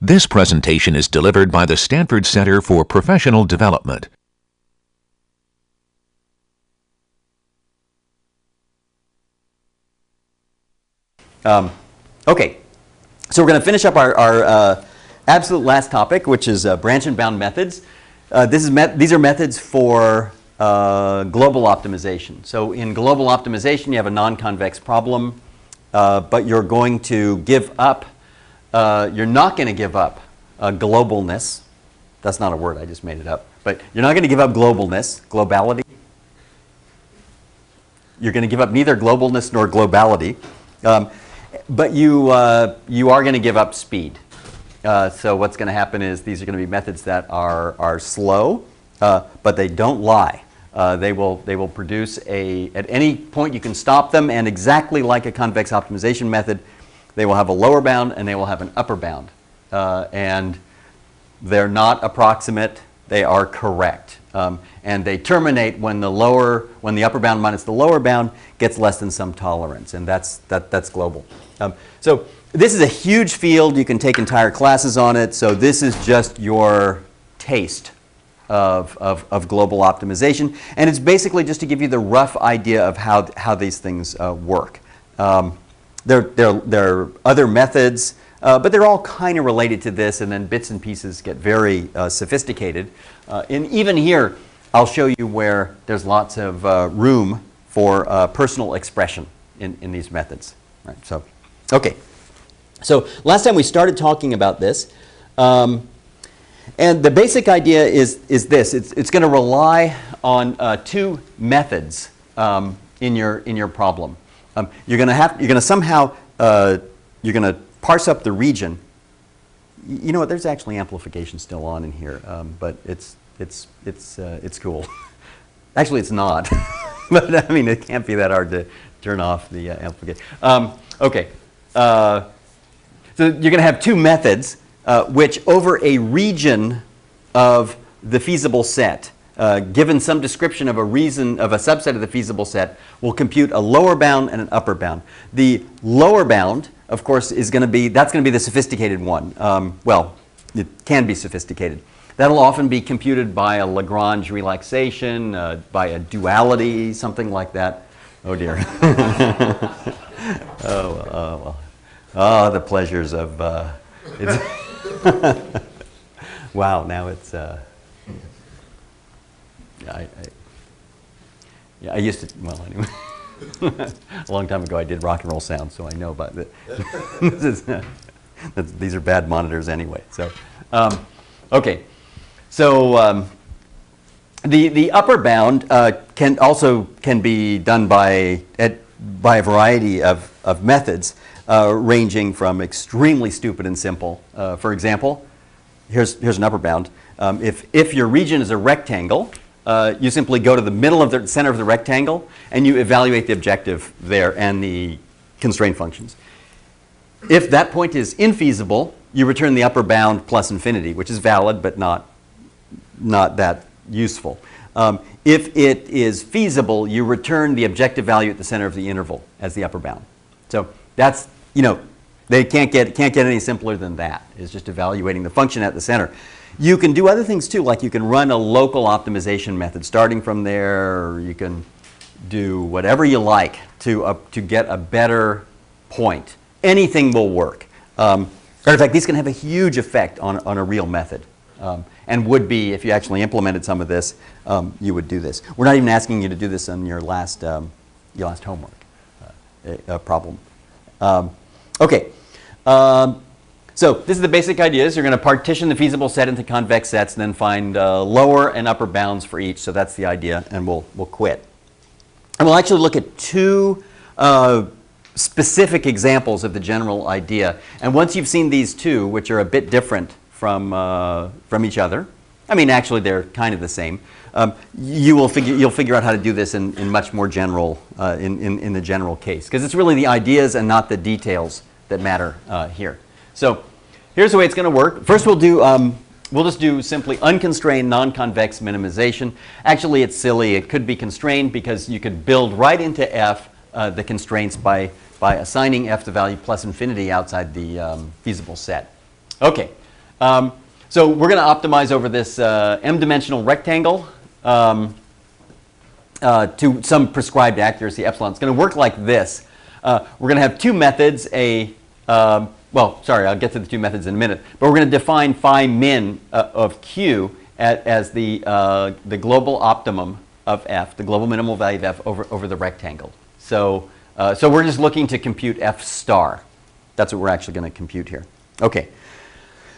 This presentation is delivered by the Stanford Center for Professional Development. Okay, so we're going to finish up our absolute last topic, which is branch and bound methods. These are methods for global optimization. So in global optimization, you have a non-convex problem, but you're going to give up. You're not going to give up globalness. That's not a word, I just made it up. But you're not going to give up globalness, globality. You're going to give up neither globalness nor globality. But you are going to give up speed. So what's going to happen is these are going to be methods that are slow, but they don't lie. They will produce at any point you can stop them, and exactly like a convex optimization method, they will have a lower bound and they will have an upper bound. And they're not approximate, they are correct. And they terminate when the upper bound minus the lower bound gets less than some tolerance, and that's global. So this is a huge field. You can take entire classes on it. So this is just your taste of global optimization, and it's basically just to give you the rough idea of how these things work. There are other methods, but they're all kind of related to this, and then bits and pieces get very sophisticated. And even here, I'll show you where there's lots of room for personal expression in these methods. Right, so, okay. So last time we started talking about this, and the basic idea is this. It's going to rely on two methods in your problem. You're going to parse up the region. You know what? There's actually amplification still on in here, but it's cool. Actually, it's not. But I mean, it can't be that hard to turn off the amplification. Okay. So you're going to have two methods, which over a region of the feasible set, given some description of a subset of the feasible set, will compute a lower bound and an upper bound. The lower bound, of course, that's going to be the sophisticated one. Well, it can be sophisticated. That'll often be computed by a Lagrange relaxation, by a duality, something like that. Oh dear. The pleasures of wow. Now it's. I used to, well, anyway, a long time ago I did rock and roll sound, so I know about it. These are bad monitors anyway. So, okay. So the upper bound can be done by a variety of methods, ranging from extremely stupid and simple. For example, here's an upper bound. If your region is a rectangle, you simply go to the middle of the center of the rectangle and you evaluate the objective there and the constraint functions. If that point is infeasible, you return the upper bound plus infinity, which is valid but not that useful. If it is feasible, you return the objective value at the center of the interval as the upper bound. So that's, they can't get any simpler than that. It's just evaluating the function at the center. You can do other things too, like you can run a local optimization method starting from there, or you can do whatever you like to get a better point. Anything will work. Or in fact, these can have a huge effect on a real method, and would be, if you actually implemented some of this, you would do this. We're not even asking you to do this on your last homework problem. Okay. So this is the basic ideas. You're going to partition the feasible set into convex sets and then find lower and upper bounds for each. So that's the idea, and we'll quit. And we'll actually look at two specific examples of the general idea. And once you've seen these two, which are a bit different from each other, I mean, actually they're kind of the same, you'll figure out how to do this in much more general, in the general case. Because it's really the ideas and not the details that matter here. So here's the way it's going to work. First we'll do we'll just do simply unconstrained non-convex minimization. Actually, it's silly. It could be constrained because you could build right into F the constraints by assigning F the value plus infinity outside the feasible set. Okay, so we're going to optimize over this m-dimensional rectangle to some prescribed accuracy epsilon. It's going to work like this. We're going to have two methods, well, sorry, I'll get to the two methods in a minute, but we're going to define phi min of Q as the global optimum of F, the global minimal value of F over the rectangle. So we're just looking to compute F star. That's what we're actually going to compute here. Okay.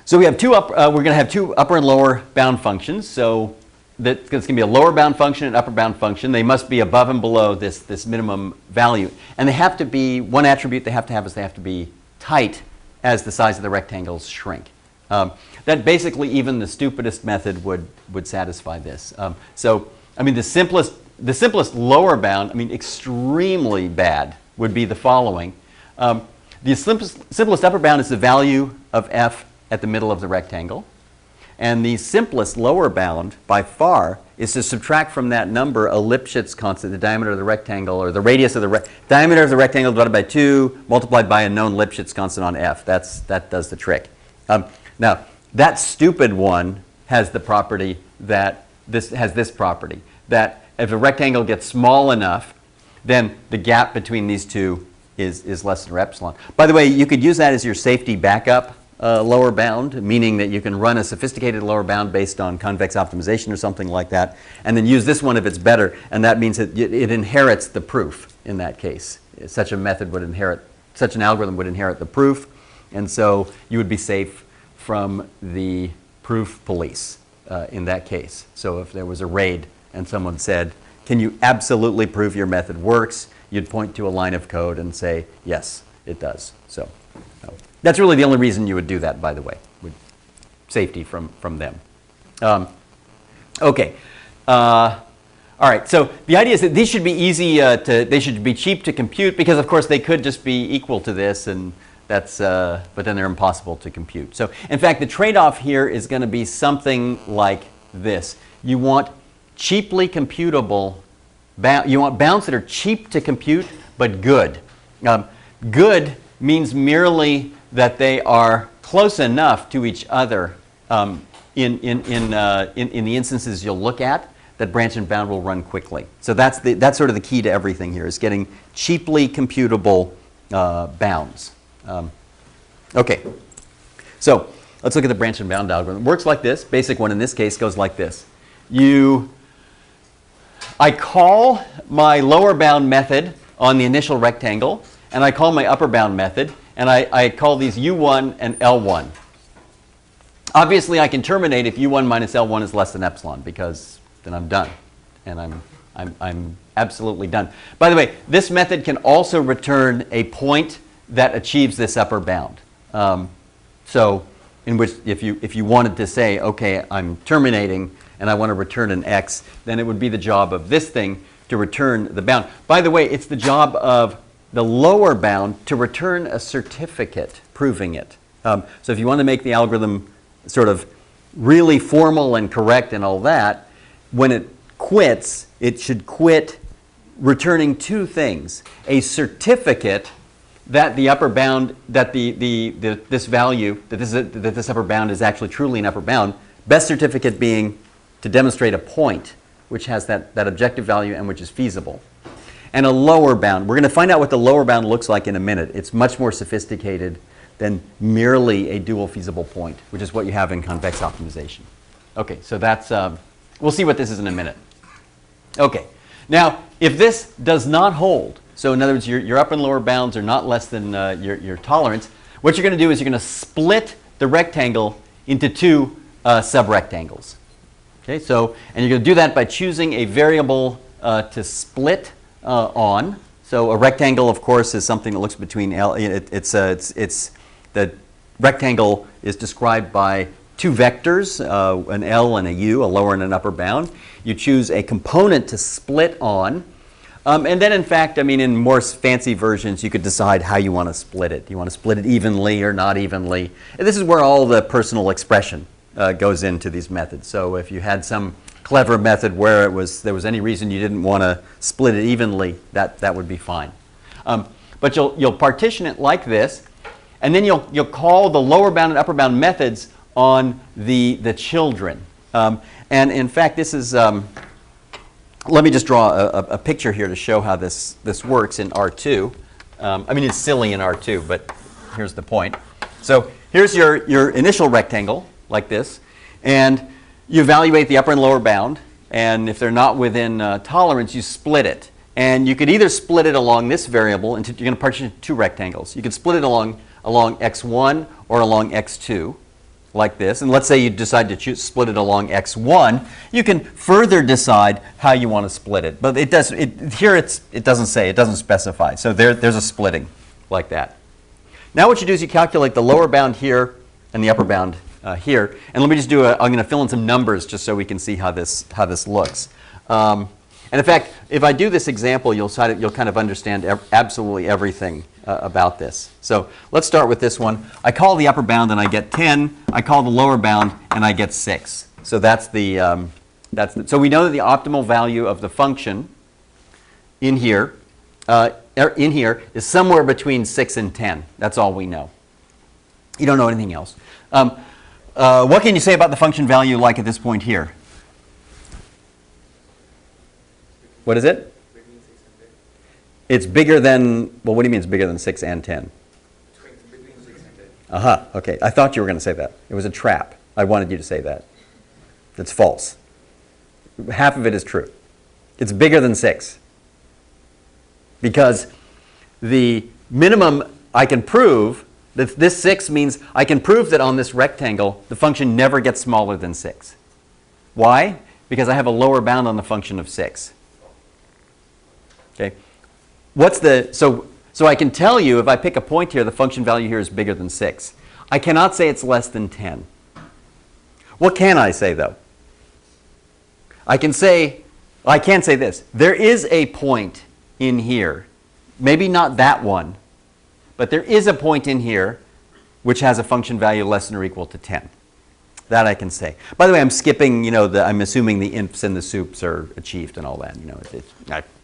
So we have we're going to have two upper and lower bound functions. So that's going to be a lower bound function and upper bound function. They must be above and below this minimum value. And they have to be, one attribute they have to have is they have to be tight as the size of the rectangles shrink. That basically even the stupidest method would satisfy this. So, I mean, the simplest lower bound, I mean, extremely bad, would be the following. The simplest upper bound is the value of F at the middle of the rectangle. And the simplest lower bound, by far, is to subtract from that number a Lipschitz constant, the diameter of the rectangle, or the radius of the diameter of the rectangle divided by 2, multiplied by a known Lipschitz constant on F. That does the trick. Now, that stupid one has the property that has this property, that if a rectangle gets small enough, then the gap between these two is less than epsilon. By the way, you could use that as your safety backup lower bound, meaning that you can run a sophisticated lower bound based on convex optimization or something like that, and then use this one if it's better, and that means that it inherits the proof in that case. Such a method would inherit, such an algorithm would inherit the proof, and so you would be safe from the proof police in that case. So if there was a raid and someone said, can you absolutely prove your method works? You'd point to a line of code and say, yes, it does. So that's really the only reason you would do that, by the way, with safety from them. Okay. All right. So the idea is that these should be easy they should be cheap to compute because, of course, they could just be equal to this, and that's but then they're impossible to compute. So in fact, the trade-off here is going to be something like this. You want cheaply computable you want bounds that are cheap to compute but good. Good means merely that they are close enough to each other in the instances you'll look at that branch and bound will run quickly. So that's sort of the key to everything here, is getting cheaply computable bounds. Okay, so let's look at the branch and bound algorithm. It works like this. Basic one in this case goes like this. I call my lower bound method on the initial rectangle, and I call my upper bound method, and I call these U1 and L1. Obviously, I can terminate if U1 minus L1 is less than epsilon, because then I'm done, and I'm absolutely done. By the way, this method can also return a point that achieves this upper bound. So, in which if you wanted to say, okay, I'm terminating and I want to return an x, then it would be the job of this thing to return the bound. By the way, it's the job of the lower bound to return a certificate proving it. So if you want to make the algorithm sort of really formal and correct and all that, when it quits, it should quit returning two things: a certificate that the upper bound, that this value, that this upper bound is actually truly an upper bound. Best certificate being to demonstrate a point which has that objective value and which is feasible. And a lower bound. We're going to find out what the lower bound looks like in a minute. It's much more sophisticated than merely a dual feasible point, which is what you have in convex optimization. Okay, so that's, we'll see what this is in a minute. Okay, now if this does not hold, so in other words, your upper and lower bounds are not less than your tolerance, what you're going to do is you're going to split the rectangle into two subrectangles. Okay, so, and you're going to do that by choosing a variable to split on. So a rectangle, of course, is something that looks between L. The rectangle is described by two vectors, an L and a U, a lower and an upper bound. You choose a component to split on. And then, in fact, I mean, in more fancy versions, you could decide how you want to split it. Do you want to split it evenly or not evenly? And this is where all the personal expression goes into these methods. So if you had some clever method where there was any reason you didn't want to split it evenly, that would be fine. But you'll partition it like this, and then you'll call the lower bound and upper bound methods on the children. And in fact, this is, let me just draw a picture here to show how this works in R2. I mean, it's silly in R2, but here's the point. So here's your initial rectangle, like this, and you evaluate the upper and lower bound, and if they're not within tolerance, you split it. And you could either split it along this variable, into, you're going to partition it into two rectangles. You could split it along x1 or along x2, like this. And let's say you decide to split it along x1. You can further decide how you want to split it. But it doesn't say, it doesn't specify. So there's a splitting like that. Now what you do is you calculate the lower bound here and the upper bound here. And let me just do I'm going to fill in some numbers just so we can see how this looks. And in fact, if I do this example, you'll kind of understand absolutely everything about this. So let's start with this one. I call the upper bound and I get 10. I call the lower bound and I get 6. So so we know that the optimal value of the function in here is somewhere between 6 and 10. That's all we know. You don't know anything else. What can you say about the function value like at this point here? What is it? Between 6 and 10. It's bigger than, well, what do you mean it's bigger than 6 and 10? Between 6 and 10. Aha, okay. I thought you were going to say that. It was a trap. I wanted you to say that. That's false. Half of it is true. It's bigger than 6. Because the minimum I can prove, that this 6 means I can prove that on this rectangle, the function never gets smaller than 6. Why? Because I have a lower bound on the function of 6. Okay. So I can tell you if I pick a point here, the function value here is bigger than 6. I cannot say it's less than 10. What can I say though? I can say this. There is a point in here, maybe not that one, but there is a point in here which has a function value less than or equal to 10. That I can say. By the way, I'm skipping, I'm assuming the inps and the sups are achieved and all that.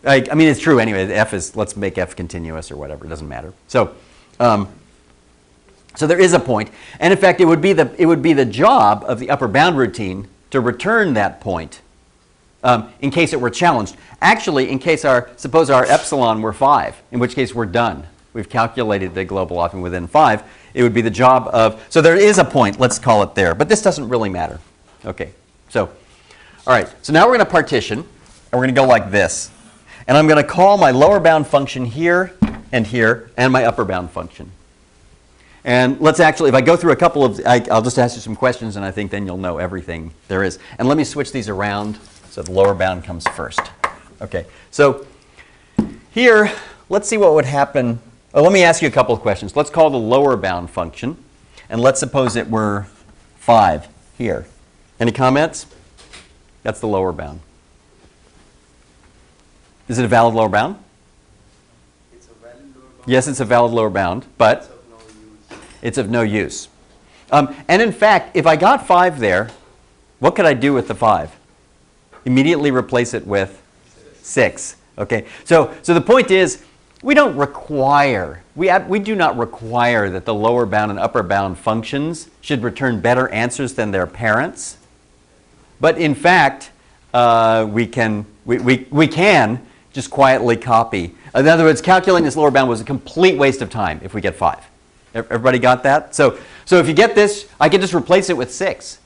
I mean, it's true anyway. F is, let's make F continuous or whatever. It doesn't matter. So there is a point. And in fact, it would be the job of the upper bound routine to return that point in case it were challenged. Actually, in case suppose our epsilon were 5, in which case we're done. We've calculated the global optimum within 5. It would be the job of, so there is a point, let's call it there, but this doesn't really matter. Okay, so, all right, so now we're going to partition, and we're going to go like this. And I'm going to call my lower bound function here, and my upper bound function. And let's actually, if I go through a couple of, I'll just ask you some questions, and I think then you'll know everything there is. And let me switch these around so the lower bound comes first. Okay, so here, let's see what would happen. Oh, let me ask you a couple of questions. Let's call the lower bound function, and let's suppose it were 5 here. Any comments? That's the lower bound. Is it a valid lower bound? It's a valid lower bound. Yes, it's a valid lower bound, but it's of no use. And in fact, if I got 5 there, what could I do with the 5? Immediately replace it with 6. Okay, so the point is, we don't require, we do not require that the lower bound and upper bound functions should return better answers than their parents. But in fact, we can just quietly copy. In other words, calculating this lower bound was a complete waste of time if we get 5. Everybody got that? So if you get this, I can just replace it with 6.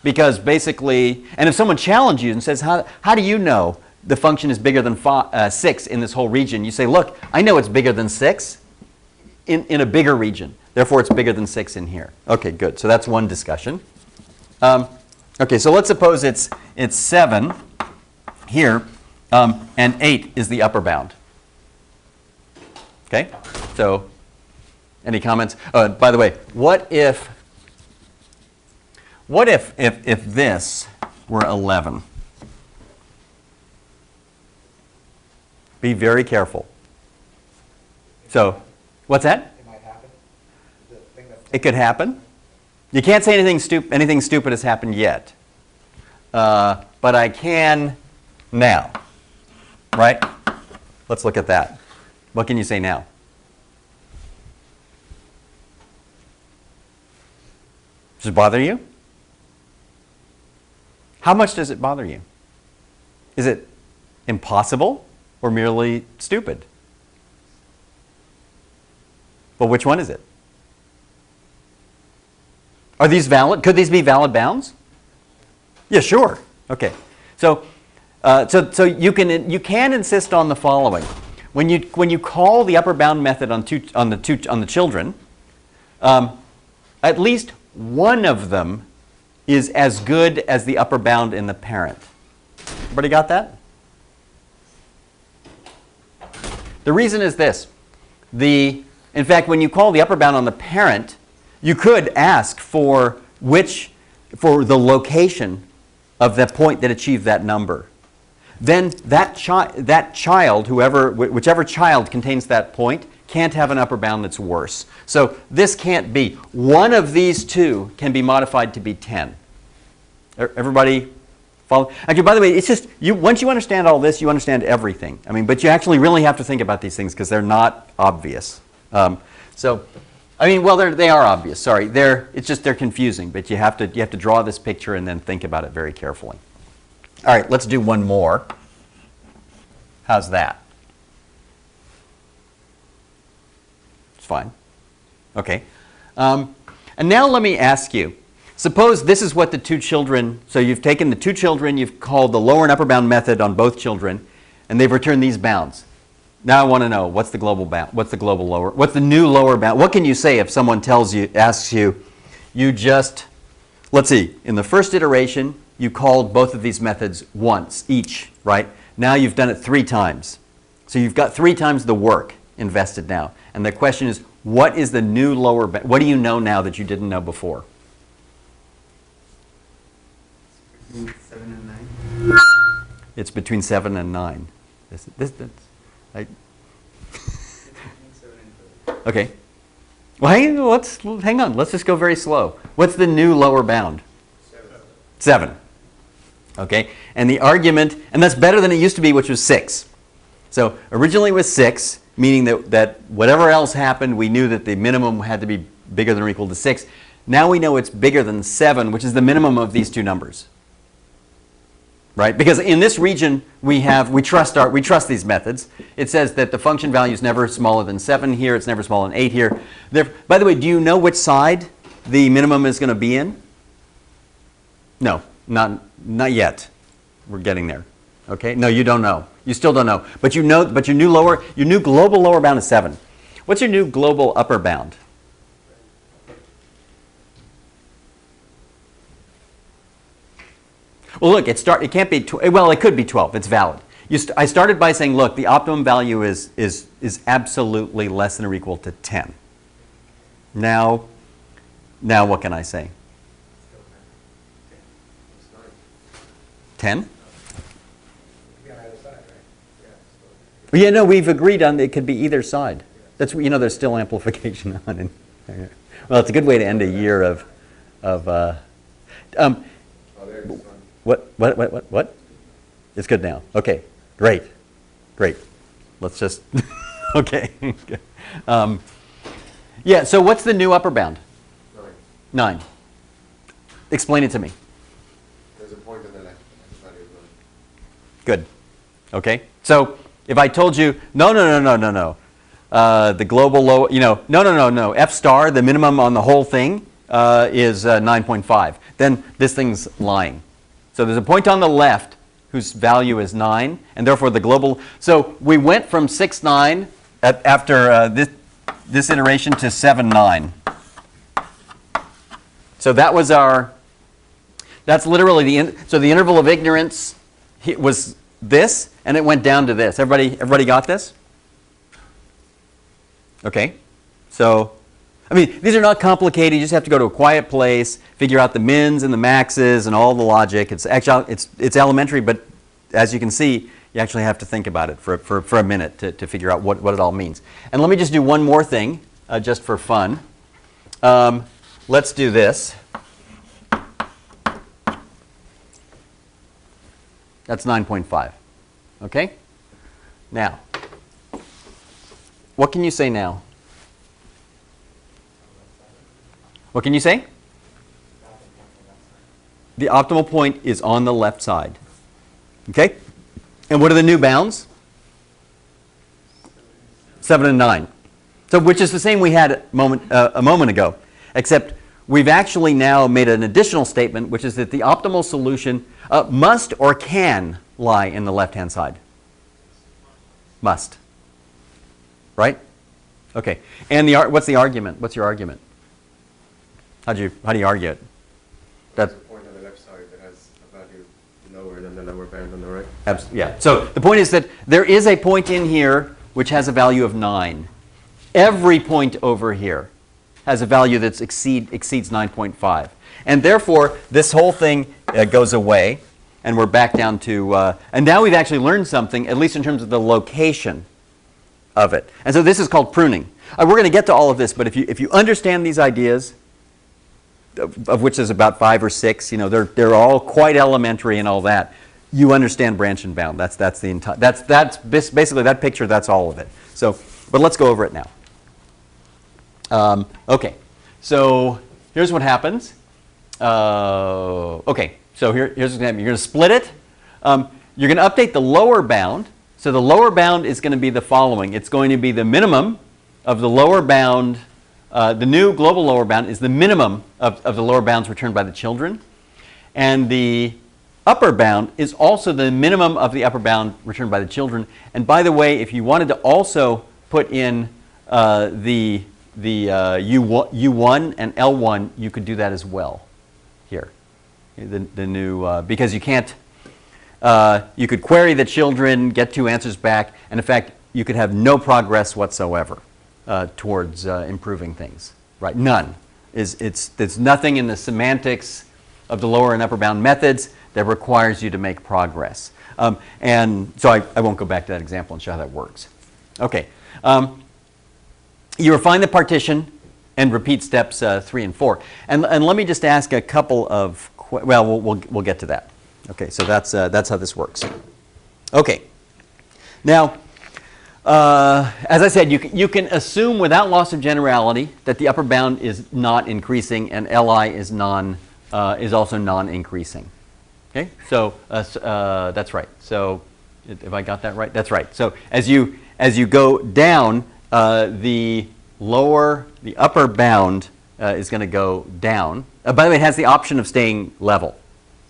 Because basically, and if someone challenges you and says, how do you know the function is bigger than 6 in this whole region? You say, look, I know it's bigger than 6 in a bigger region. Therefore, it's bigger than 6 in here. Okay, good. So that's one discussion. Okay, so let's suppose it's 7 here, and 8 is the upper bound. Okay, so any comments? By the way, what if this were 11? Be very careful. So, what's that? It might happen. It could happen. You can't say anything stupid has happened yet. But I can now. Right? Let's look at that. What can you say now? Does it bother you? How much does it bother you? Is it impossible or merely stupid? Well, which one is it? Are these valid? Could these be valid bounds? Yeah, sure. Okay. So you can insist on the following: when you call the upper bound method on the children, at least one of them is as good as the upper bound in the parent. Everybody got that? The reason is this: in fact, when you call the upper bound on the parent, you could ask for the location of the point that achieved that number. Then that child, whichever child contains that point, can't have an upper bound that's worse. So this can't be. One of these two can be modified to be 10. Everybody follow? Actually, by the way, it's just once you understand all this, you understand everything. I mean, but you actually really have to think about these things because they're not obvious. They are obvious. Sorry, it's just they're confusing. But you have to draw this picture and then think about it very carefully. All right, let's do one more. How's that? It's fine. Okay. And now let me ask you. Suppose this is what the two children. So you've taken the two children. You've called the lower and upper bound method on both children, and they've returned these bounds. Now I want to know what's the global bound, what's the global lower, what's the new lower bound? What can you say if someone asks you, let's see, in the first iteration you called both of these methods once each, right? Now you've done it 3 times. So you've got 3 times the work invested now. And the question is, what is the new lower bound? What do you know now that you didn't know before? Between 7 and 9. It's between 7 and 9. Okay. Well, hang on. Let's just go very slow. What's the new lower bound? 7. Okay. And the argument, and that's better than it used to be, which was 6. So originally it was 6, meaning that whatever else happened, we knew that the minimum had to be bigger than or equal to 6. Now we know it's bigger than 7, which is the minimum of these two numbers. Right? Because in this region we trust these methods. It says that the function value is never smaller than 7 here, it's never smaller than 8 here. By the way, do you know which side the minimum is going to be in? No, not yet. We're getting there. Okay? No, you don't know. You still don't know. But you know, your new global lower bound is 7. What's your new global upper bound? Well, look, it can't be, well, it could be 12. It's valid. I started by saying, look, the optimum value is absolutely less than or equal to 10. Now what can I say? 10? Yeah, no, we've agreed on it could be either side. That's, there's still amplification on it. Well, it's a good way to end a year of What? It's good now. Okay, great. Let's just, okay. Yeah, so what's the new upper bound? 9. Explain it to me. There's a point on the left. Good. Okay, so if I told you, no. The global low, no. F star, the minimum on the whole thing is 9.5. Then this thing's lying. So there's a point on the left whose value is 9, and therefore the global. So we went from 6, 9 after this iteration to 7, 9. So that was that's literally so the interval of ignorance was this, and it went down to this. Everybody got this? Okay. So, I mean, these are not complicated. You just have to go to a quiet place, figure out the mins and the maxes and all the logic. It's actually it's elementary, but as you can see, you actually have to think about it for a minute to figure out what it all means. And let me just do one more thing, just for fun. let's do this. That's 9.5. Okay? Now, what can you say now? What can you say? The optimal point is on the left side. Okay? And what are the new bounds? 7 and 9. So which is the same we had a moment ago, except we've actually now made an additional statement, which is that the optimal solution must or can lie in the left-hand side. Must. Right? Okay. And what's the argument? What's your argument? How do you argue it? There's a point on the left side that has a value lower than the lower bound on the right. Yeah. So the point is that there is a point in here which has a value of 9. Every point over here has a value that exceeds 9.5. And therefore, this whole thing goes away, and we're back down to, and now we've actually learned something, at least in terms of the location of it. And so this is called pruning. We're going to get to all of this, but if you understand these ideas, of which there's about 5 or 6, they're all quite elementary and all that, you understand branch and bound. That's basically that picture. That's all of it. So, but let's go over it now. Okay, so here's what happens. Okay, so here's what's going to happen. You're going to split it. You're going to update the lower bound. So the lower bound is going to be the following. It's going to be the minimum of the lower bound. The new global lower bound is the minimum of the lower bounds returned by the children. And the upper bound is also the minimum of the upper bound returned by the children. And by the way, if you wanted to also put in the U1 and L1, you could do that as well here. The new, because you can't, you could query the children, get 2 answers back, and in fact, you could have no progress whatsoever towards improving things. Right? None. There's nothing in the semantics of the lower and upper bound methods that requires you to make progress. And so I won't go back to that example and show how that works. Okay. You refine the partition and repeat steps 3 and 4. And let me just ask a couple of, we'll get to that. Okay, so that's how this works. Okay. Now, as I said, you can assume without loss of generality that the upper bound is not increasing and Li is also non-increasing. Okay, so that's right. So if I got that right, that's right. So as you go down, the upper bound is going to go down. By the way, it has the option of staying level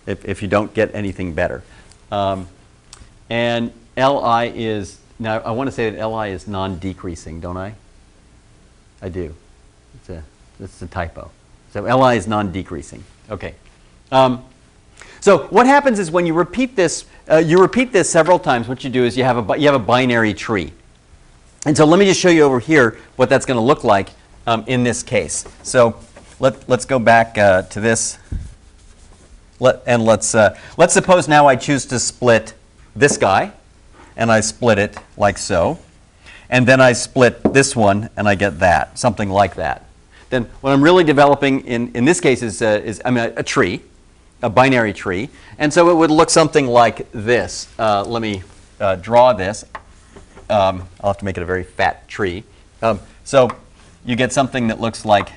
if you don't get anything better. And Li is, now I want to say that Li is non-decreasing, don't I? I do. It's a typo. So Li is non-decreasing. Okay. So what happens is when you repeat this several times, what you do is you have a binary tree. And so let me just show you over here what that's going to look like in this case. So let's go back to this. Let's suppose now I choose to split this guy, and I split it like so. And then I split this one, and I get that, something like that. Then what I'm really developing in this case is a tree, a binary tree. And so it would look something like this. Let me draw this. I'll have to make it a very fat tree. So you get something that looks like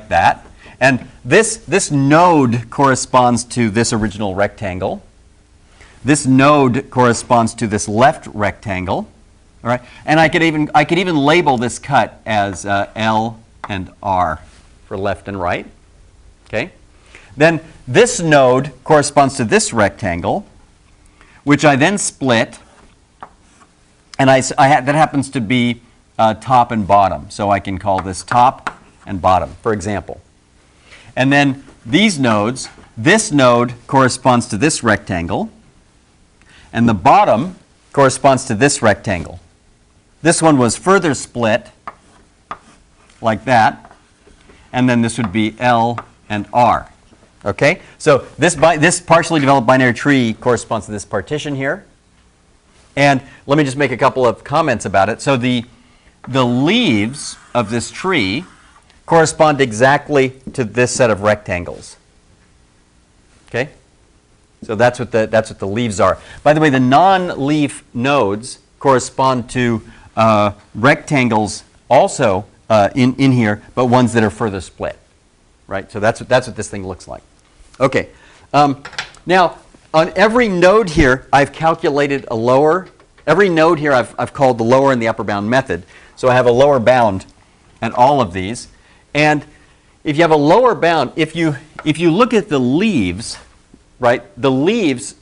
that. And this node corresponds to this original rectangle. This node corresponds to this left rectangle. All right? And I could even label this cut as L and R for left and right. Okay? Then this node corresponds to this rectangle, which I then split. And that happens to be top and bottom. So I can call this top and bottom, for example. And then these nodes, this node corresponds to this rectangle. And the bottom corresponds to this rectangle. This one was further split like that. And then this would be L and R. Okay? So this partially developed binary tree corresponds to this partition here. And let me just make a couple of comments about it. So the leaves of this tree correspond exactly to this set of rectangles. Okay? So that's what the leaves are. By the way, the non-leaf nodes correspond to rectangles also in here, but ones that are further split. Right? So that's what this thing looks like. Okay. Now, on every node here, I've calculated a lower. Every node here I've called the lower and the upper bound method. So I have a lower bound at all of these. And if you have a lower bound, if you look at the leaves, right, the leaves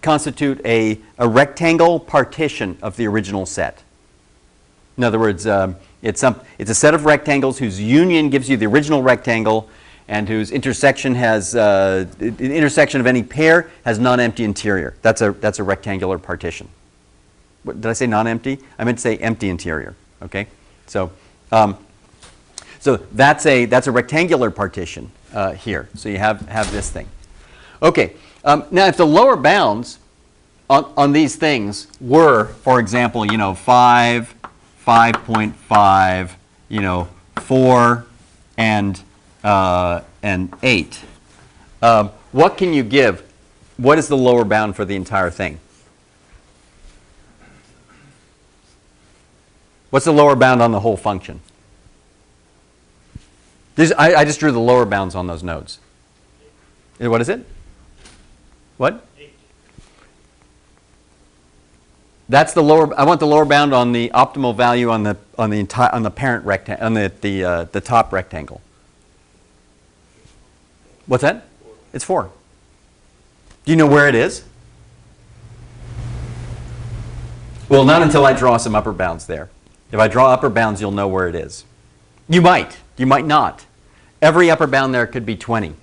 constitute a rectangle partition of the original set. In other words, it's a set of rectangles whose union gives you the original rectangle and whose intersection has the intersection of any pair has non-empty interior. That's a rectangular partition. What, did I say non-empty? I meant to say empty interior. Okay, so that's a rectangular partition here. So you have this thing. Okay, now if the lower bounds on these things were, for example, 5, 5.5, 4, and 8. What can you give? What is the lower bound for the entire thing? What's the lower bound on the whole function? I just drew the lower bounds on those nodes. What is it? What? 8. That's the lower. I want the lower bound on the optimal value on the parent rectangle, on the top rectangle. What's that? 4. It's 4. Do you know where it is? Well, not until I draw some upper bounds there. If I draw upper bounds, you'll know where it is. You might. You might not. Every upper bound there could be 20.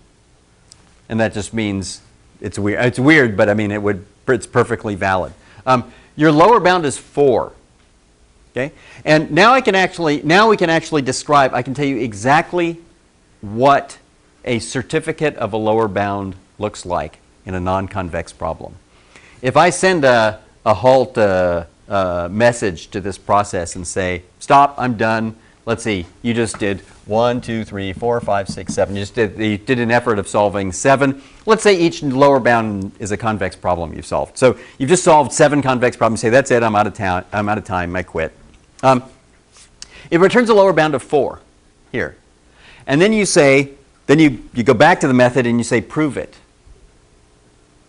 And that just means it's weird. It's weird, but I mean it's perfectly valid. Your lower bound is 4. Okay? And now we can actually describe, I can tell you exactly what a certificate of a lower bound looks like in a non-convex problem. If I send a halt message to this process and say, stop, I'm done. Let's see, you just did 1, 2, 3, 4, 5, 6, 7. You did an effort of solving 7. Let's say each lower bound is a convex problem you've solved. So you've just solved 7 convex problems. You say, that's it, I'm out of time, I quit. It returns a lower bound of 4 here. And then you say, you go back to the method and you say, prove it.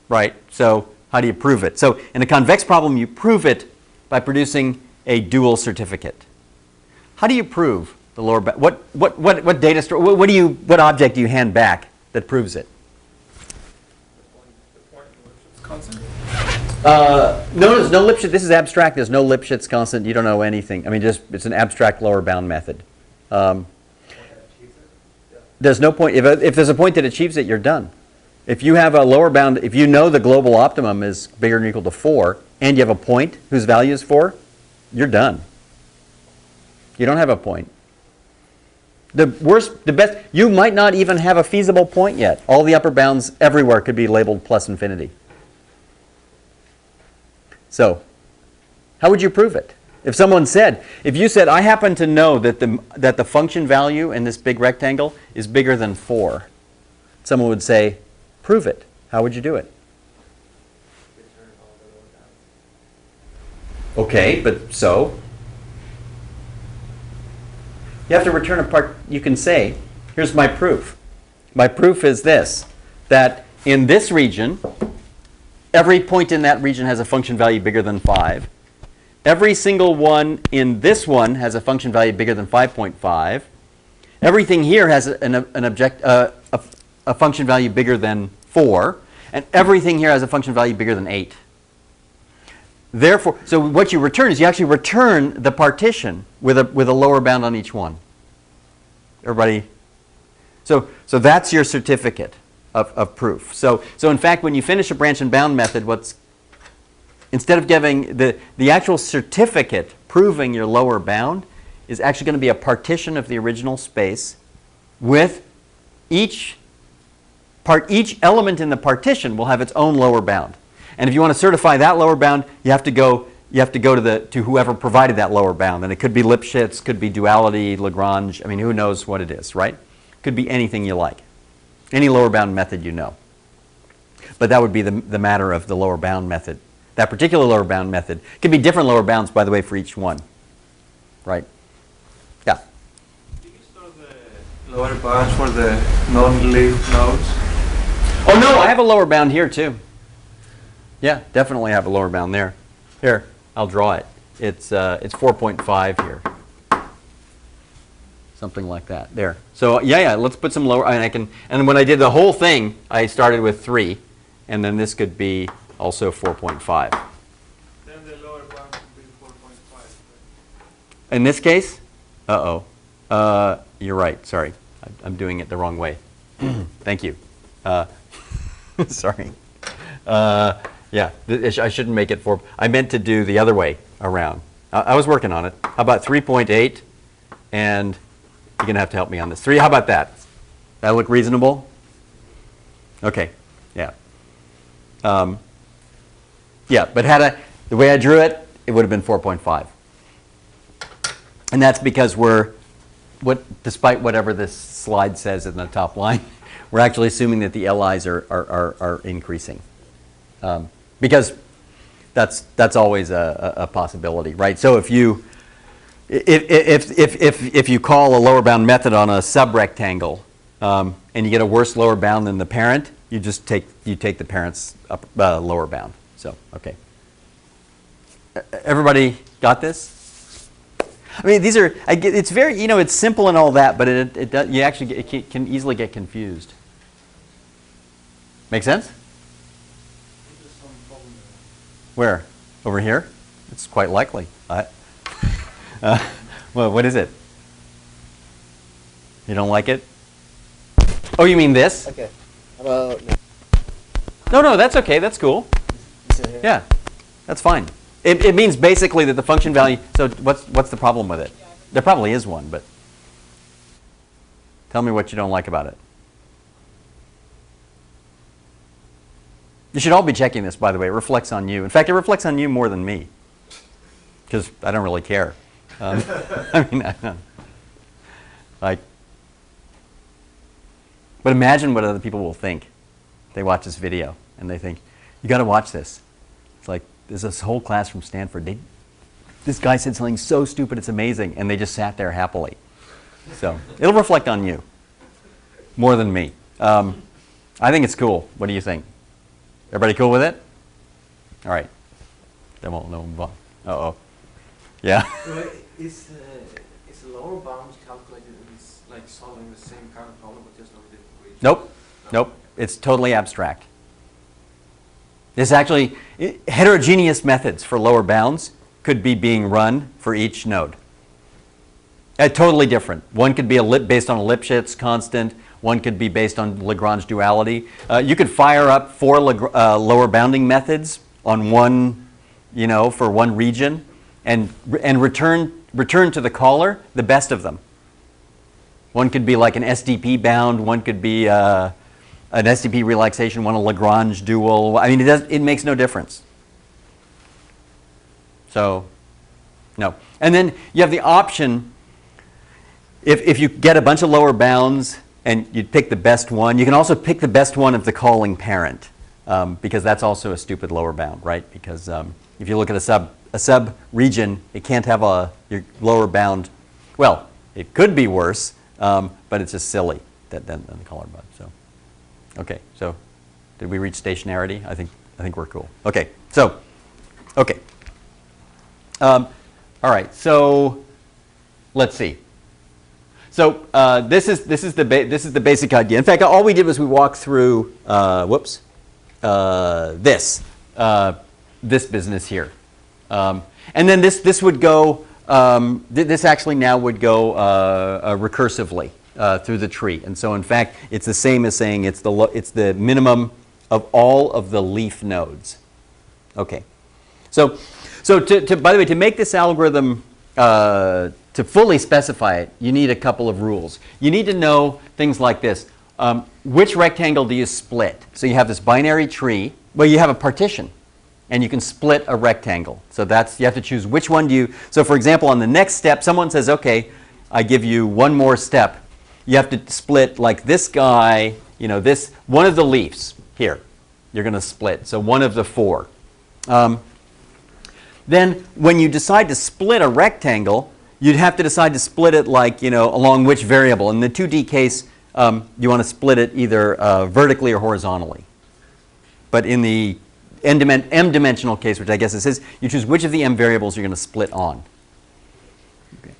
Right? So how do you prove it? So in a convex problem, you prove it by producing a dual certificate. How do you prove the lower bound? What data store? What object do you hand back that proves it? The point Lipschitz constant? No, there's no Lipschitz. This is abstract. There's no Lipschitz constant. You don't know anything. I mean, it's an abstract lower bound method. There's no point. If there's a point that achieves it, you're done. If you have a lower bound, if you know the global optimum is bigger than or equal to 4, and you have a point whose value is 4, you're done. You don't have a point. The best, you might not even have a feasible point yet. All the upper bounds everywhere could be labeled plus infinity. So, how would you prove it? If you said, I happen to know that the function value in this big rectangle is bigger than 4, someone would say, prove it. How would you do it? Return all the lower bounds. Okay, but so? You have to return a part. You can say, here's my proof. My proof is this, that in this region, every point in that region has a function value bigger than 5. Every single one in this one has a function value bigger than 5.5. Everything here has a function value bigger than 4. And everything here has a function value bigger than 8. Therefore, so what you return is you actually return the partition with a lower bound on each one. Everybody? So that's your certificate of proof. So in fact, when you finish a branch and bound method, instead of giving the actual certificate proving your lower bound is actually going to be a partition of the original space with each element in the partition will have its own lower bound. And if you want to certify that lower bound, you have to you have to go to whoever provided that lower bound. And it could be Lipschitz, could be duality, Lagrange. I mean, who knows what it is, right? Could be anything you like. Any lower bound method you know. But that would be the matter of the lower bound method. That particular lower bound method could be different lower bounds, by the way, for each one. Right? Yeah. Do you store the lower bounds for the non-leaf nodes? Oh, no, I have a lower bound here, too. Yeah, definitely have a lower bound there. Here, I'll draw it. It's 4.5 here. Something like that. There. So, yeah, let's put some lower, and when I did the whole thing, I started with 3, and then this could be also 4.5. Then the lower bound would be 4.5. In this case? Uh-oh. You're right. Sorry. I'm doing it the wrong way. Thank you. Sorry. Yeah, I shouldn't make it 4. I meant to do the other way around. I was working on it. How about 3.8? And you're going to have to help me on this. 3, how about that? That look reasonable? Okay. Yeah. Yeah, but the way I drew it, it would have been 4.5. And that's because despite whatever this slide says in the top line, we're actually assuming that the LIs are increasing. Because that's always a possibility, right? So if you call a lower bound method on a subrectangle and you get a worse lower bound than the parent, you just take the parent's lower bound. So okay, everybody got this? I mean, these are it's very it's simple and all that, but it can easily get confused. Make sense? Where? Over here? It's quite likely. Well, what is it? You don't like it? Oh, you mean this? Okay. Well, No, that's okay. That's cool. Yeah, that's fine. It means basically that the function value. So what's the problem with it? There probably is one, but tell me what you don't like about it. You should all be checking this, by the way. It reflects on you. In fact, it reflects on you more than me, because I don't really care. I mean, but imagine what other people will think. They watch this video and they think, you got to watch this. It's like, there's this whole class from Stanford. This guy said something so stupid, it's amazing. And they just sat there happily. So it'll reflect on you more than me. I think it's cool. What do you think? Everybody cool with it? All right. Then we'll move on. Uh-oh. Yeah? Is lower bounds calculated like solving the same kind of problem but just over different regions? Nope. Nope. It's totally abstract. There's actually heterogeneous methods for lower bounds could be being run for each node. Totally different. One could be based on a Lipschitz constant. One could be based on Lagrange duality. You could fire up 4 lower bounding methods on one, for one region, and return to the caller the best of them. One could be like an SDP bound. One could be an SDP relaxation. One a Lagrange dual. I mean, it makes no difference. So, no. And then you have the option. If you get a bunch of lower bounds and you pick the best one, you can also pick the best one of the calling parent, because that's also a stupid lower bound, right? Because if you look at a sub region, it can't have your lower bound. Well, it could be worse, but it's just silly than the caller bound. So, okay. So, did we reach stationarity? I think we're cool. Okay. So, okay. All right. So, let's see. So this is the basic idea. In fact, all we did was we walked through this business here, and then this would go. This actually now would go recursively through the tree, and so in fact, it's the same as saying it's the minimum of all of the leaf nodes. Okay, so by the way, to make this algorithm. To fully specify it, you need a couple of rules. You need to know things like this. Which rectangle do you split? So you have this binary tree. Well, you have a partition. and you can split a rectangle. So that's, you have to choose which one do you, so for example, on the next step, someone says, okay, I give you one more step. You have to split like this guy, you know, this, one of the leaves here, you're going to split. So one of the four. Then when you decide to split a rectangle, you'd have to decide to split it like, you know, along which variable. In the 2D case, you want to split it either vertically or horizontally. But in the m-dimensional case, which I guess this is, you choose which of the m variables you're going to split on. Okay.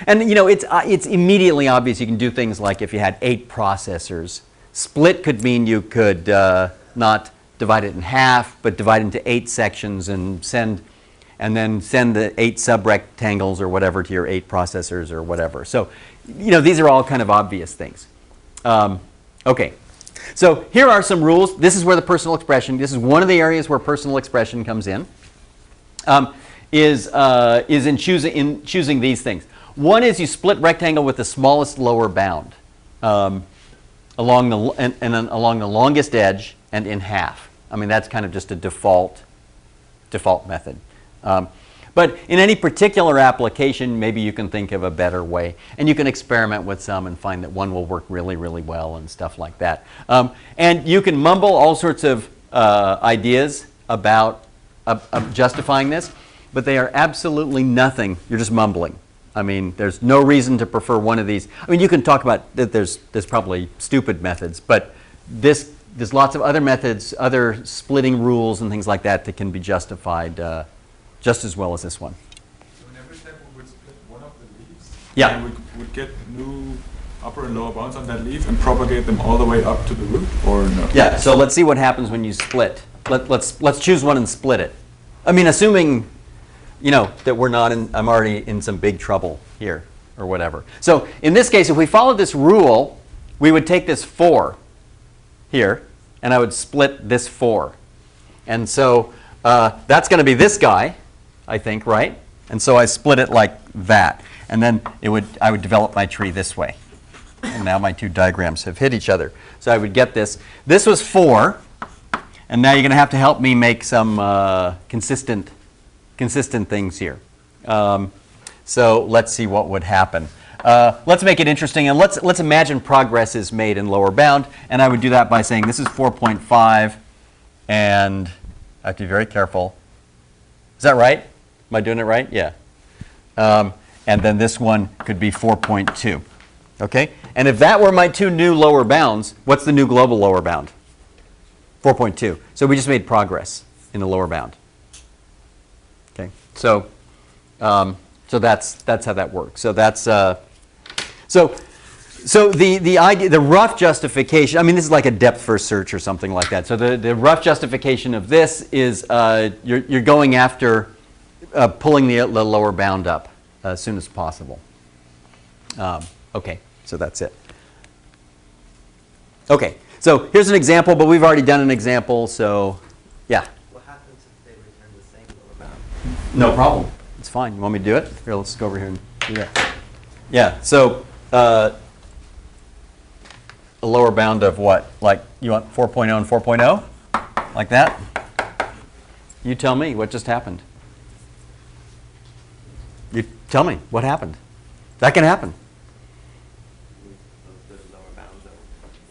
And you know, it's immediately obvious you can do things like if you had 8 processors. Split could mean you could not divide it in half, but divide it into 8 sections and then send the 8 subrectangles or whatever to your 8 processors or whatever. So, you know, these are all kind of obvious things. Okay. So here are some rules. This is where the personal expression, this is one of the areas where personal expression comes in, is in choosing these things. One is you split rectangle with the smallest lower bound along the longest edge and in half. I mean, that's kind of just a default method. But in any particular application, maybe you can think of a better way. And you can experiment with some and find that one will work really, really well and stuff like that. And you can mumble all sorts of ideas about justifying this, but they are absolutely nothing. You're just mumbling. I mean, there's no reason to prefer one of these. I mean, you can talk about that there's probably stupid methods, but there's lots of other methods, other splitting rules and things like that that can be justified just as well as this one. So in every step we would split one of the leaves? Yeah. And we would get new upper and lower bounds on that leaf and propagate them all the way up to the root, or no? Yeah, so let's see what happens when you split. Let's choose one and split it. I mean, assuming, you know, that we're not in, I'm already in some big trouble here or whatever. So in this case, if we followed this rule, we would take this 4 here, and I would split this 4. And so that's going to be this guy, I think, right? And so I split it like that. And then I would develop my tree this way. And now my two diagrams have hit each other. So I would get this. This was 4. And now you're going to have to help me make some consistent things here. So let's see what would happen. Let's make it interesting, and let's imagine progress is made in lower bound. And I would do that by saying this is 4.5, and I have to be very careful. Is that right? Am I doing it right? Yeah. And then this one could be 4.2. Okay? And if that were my two new lower bounds, what's the new global lower bound? 4.2. So we just made progress in the lower bound. Okay? So that's how that works. So that's so the idea, the rough justification. I mean, this is like a depth first search or something like that. So the rough justification of this is you're going after pulling the lower bound up as soon as possible. Okay, so that's it. Okay, so here's an example, but we've already done an example, so yeah. What happens if they return the same lower bound? No problem. It's fine. You want me to do it? Here, let's go over here and do that. Yeah, so a lower bound of what? Like, you want 4.0 and 4.0? Like that? You tell me what just happened. You tell me what happened. That can happen. The lower bounds are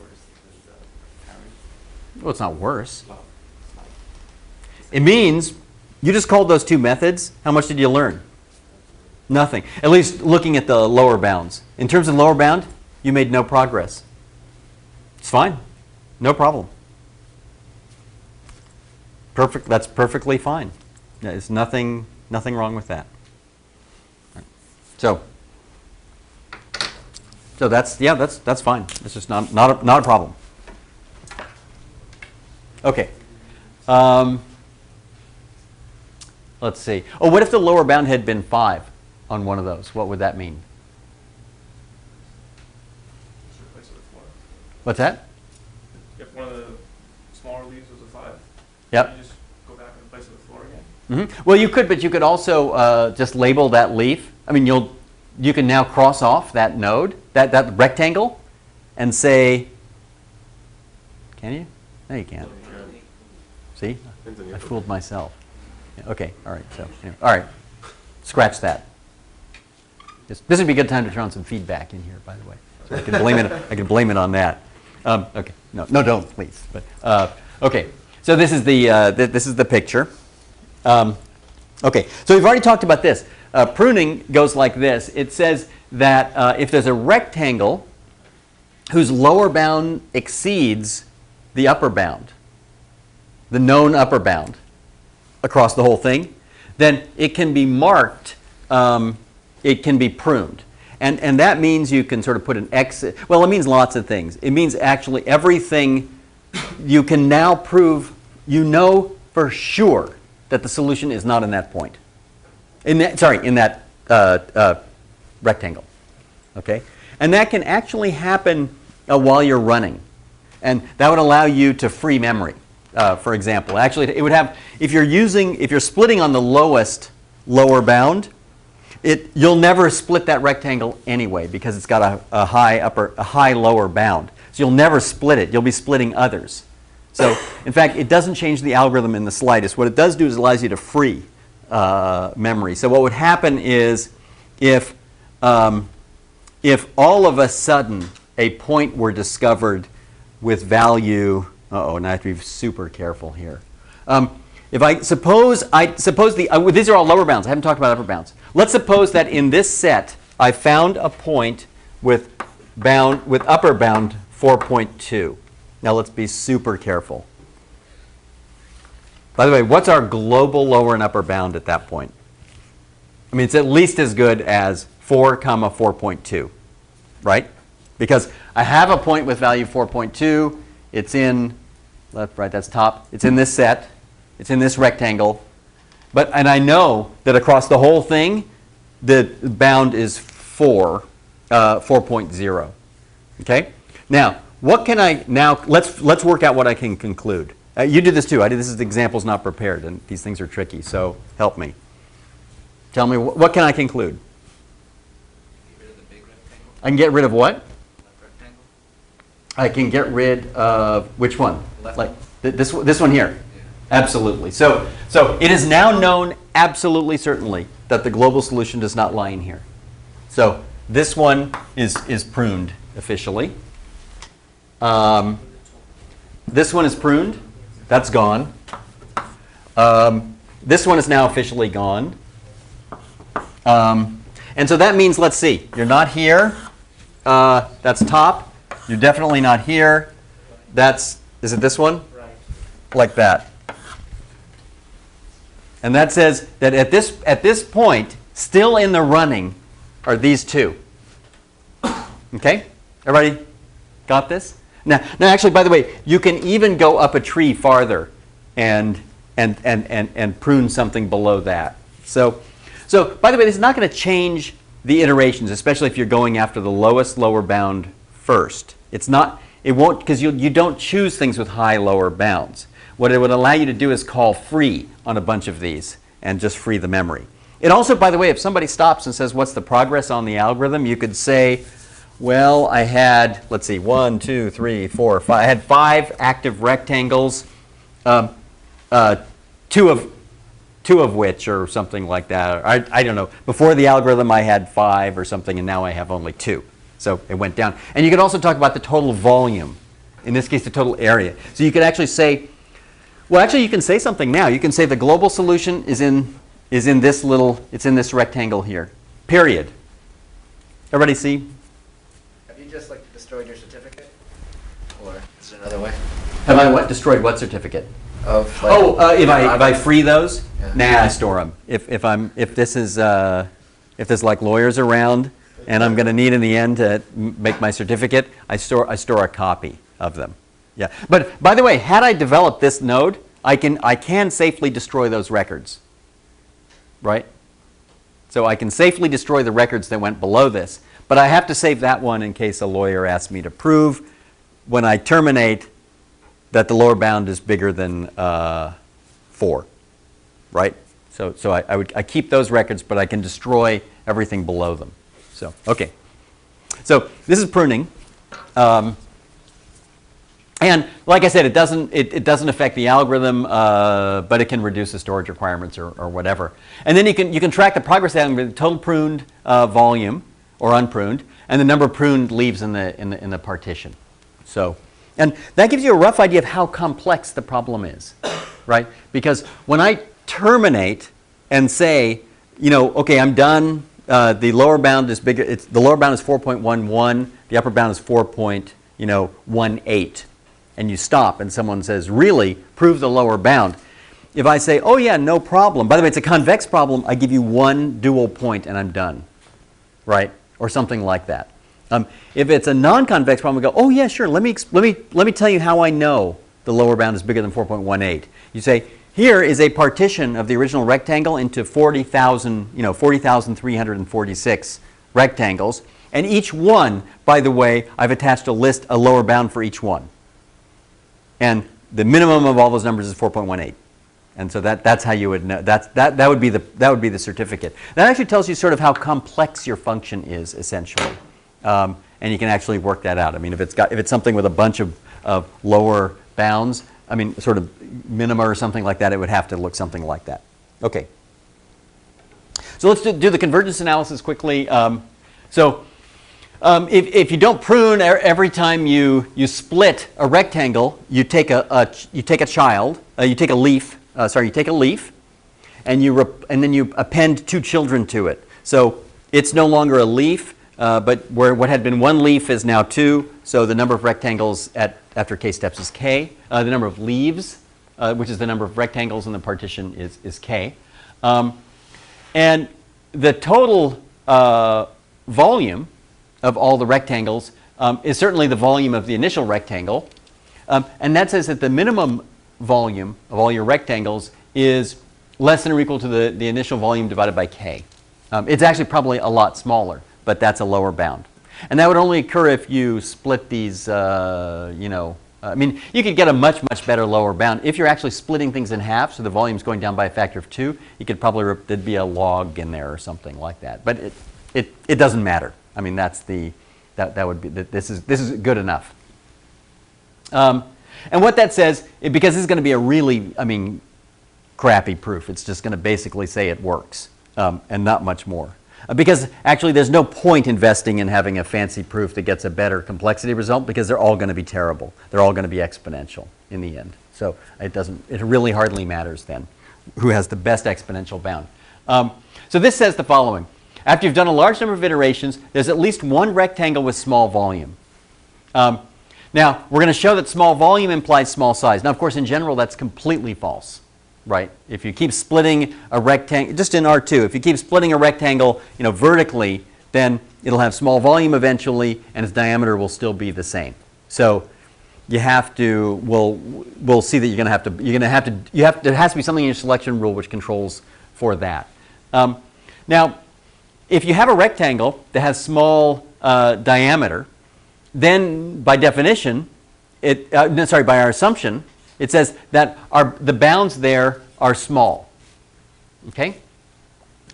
worse than the parent. Well, it's not worse. Well, it's not. It means you just called those two methods. How much did you learn? Nothing. At least looking at the lower bounds. In terms of lower bound, you made no progress. It's fine. No problem. Perfect. That's perfectly fine. There's nothing wrong with that. So that's fine. It's just not a problem. Okay. Let's see. Oh, what if the lower bound had been 5 on one of those? What would that mean? Just replace it with 4. What's that? If one of the smaller leaves was a 5, Yep. you just go back and replace it with 4 again. Mm-hmm. Well, you could, but you could also just label that leaf. I mean, you can now cross off that node, that rectangle, and say, can you? No, you can't. See? depends on the I upper fooled myself. Yeah, okay, all right. So, anyway, all right, scratch that. This would be a good time to throw in some feedback in here, by the way. So I can blame it. I can blame it on that. Okay, no, don't please. But okay, so this is the picture. Okay, so we've already talked about this. Pruning goes like this. It says that if there's a rectangle whose lower bound exceeds the upper bound, the known upper bound across the whole thing, then it can be marked, it can be pruned. And that means you can sort of put an X, well, it means lots of things. It means actually everything you can now prove, you know for sure that the solution is not in that point. In that rectangle. Okay? And that can actually happen while you're running. And that would allow you to free memory, for example. Actually, it would have, if you're splitting on the lower bound, you'll never split that rectangle anyway because it's got a high lower bound. So you'll never split it. You'll be splitting others. So, in fact, it doesn't change the algorithm in the slightest. What it does do is it allows you to free memory. So what would happen is if all of a sudden a point were discovered with value, now I have to be super careful here. If I suppose these are all lower bounds. I haven't talked about upper bounds. Let's suppose that in this set I found a point with upper bound 4.2. Now let's be super careful. By the way, what's our global lower and upper bound at that point? I mean, it's at least as good as 4, 4.2, right? Because I have a point with value 4.2. It's in left, right, that's top. It's in this set. It's in this rectangle. And I know that across the whole thing, the bound is 4.0. Okay? Now, let's work out what I can conclude. You did this too. This is examples not prepared, and these things are tricky, so help me. Tell me, what can I conclude? Get rid of the big rectangle. I can get rid of what? Left rectangle. I can get rid of which one? Left Like one. this one here? Yeah. Absolutely. So it is now known absolutely certainly that the global solution does not lie in here. So this one is pruned officially. This one is pruned. That's gone. This one is now officially gone. And so that means, let's see, you're not here. That's top. You're definitely not here. Is it this one? Right. Like that. And that says that at this point, still in the running, are these two. Okay? Everybody got this? Now, actually, by the way, you can even go up a tree farther and prune something below that. So by the way, this is not going to change the iterations, especially if you're going after the lowest lower bound first. It won't, because you don't choose things with high lower bounds. What it would allow you to do is call free on a bunch of these and just free the memory. It also, by the way, if somebody stops and says, what's the progress on the algorithm, you could say, well, I had, let's see, 1, 2, 3, 4, 5. I had 5 active rectangles, two of which or something like that. I don't know. Before the algorithm, I had 5 or something, and now I have only 2. So it went down. And you could also talk about the total volume. In this case, the total area. So you could actually say, well, actually, you can say something now. You can say the global solution is in this rectangle here. Period. Everybody see? Have you just destroyed your certificate, or is there another way? Have I destroyed what certificate? Of If I free those, Yeah. nah, I store them. If there's like lawyers around and I'm going to need in the end to make my certificate, I store a copy of them. Yeah. But by the way, had I developed this node, I can safely destroy those records. Right? So I can safely destroy the records that went below this, but I have to save that one in case a lawyer asks me to prove when I terminate that the lower bound is bigger than 4, right? So I keep those records, but I can destroy everything below them. So okay. So this is pruning. And like I said, it doesn't affect the algorithm, but it can reduce the storage requirements or whatever. And then you can track the progress algorithm, the total pruned volume or unpruned, and the number of pruned leaves in the partition. So, and that gives you a rough idea of how complex the problem is, right? Because when I terminate and say, okay, I'm done. The lower bound is bigger. The lower bound is 4.11. The upper bound is 4.18. And you stop, and someone says, really, prove the lower bound. If I say, oh yeah, no problem. By the way, it's a convex problem. I give you one dual point, and I'm done, right? Or something like that. If it's a non-convex problem, we go, oh yeah, sure. Let me tell you how I know the lower bound is bigger than 4.18. You say, here is a partition of the original rectangle into 40,346 rectangles, and each one, by the way, I've attached a lower bound for each one. And the minimum of all those numbers is 4.18, and so that's how you would know. That would be the certificate. That actually tells you sort of how complex your function is essentially, and you can actually work that out. I mean, if it's something with a bunch of lower bounds, I mean, sort of minima or something like that, it would have to look something like that. Okay. So let's do the convergence analysis quickly. If you don't prune every time you split a rectangle, you take a leaf, and then you append two children to it. So it's no longer a leaf, but where what had been one leaf is now two. So the number of rectangles after k steps is k. The number of leaves, which is the number of rectangles in the partition, is k. And the total volume of all the rectangles is certainly the volume of the initial rectangle. And that says that the minimum volume of all your rectangles is less than or equal to the initial volume divided by k. It's actually probably a lot smaller, but that's a lower bound. And that would only occur if you split these, I mean, you could get a much, much better lower bound. If you're actually splitting things in half, so the volume's going down by a factor of 2, you could probably, there'd be a log in there or something like that. But it doesn't matter. I mean, that would be, this is good enough. And what that says, because this is going to be a really, crappy proof. It's just going to basically say it works, and not much more. Because actually there's no point investing in having a fancy proof that gets a better complexity result, because they're all going to be terrible. They're all going to be exponential in the end. So it really hardly matters then who has the best exponential bound. So this says the following. After you've done a large number of iterations, there's at least one rectangle with small volume. Now, we're going to show that small volume implies small size. Now, of course, in general, that's completely false, right? If you keep splitting a rectangle, just in R2, if you keep splitting a rectangle, vertically, then it'll have small volume eventually, and its diameter will still be the same. So you have to, we'll see that there has to be something in your selection rule which controls for that. Now, if you have a rectangle that has small diameter, then by definition, by our assumption, it says that the bounds there are small. Okay?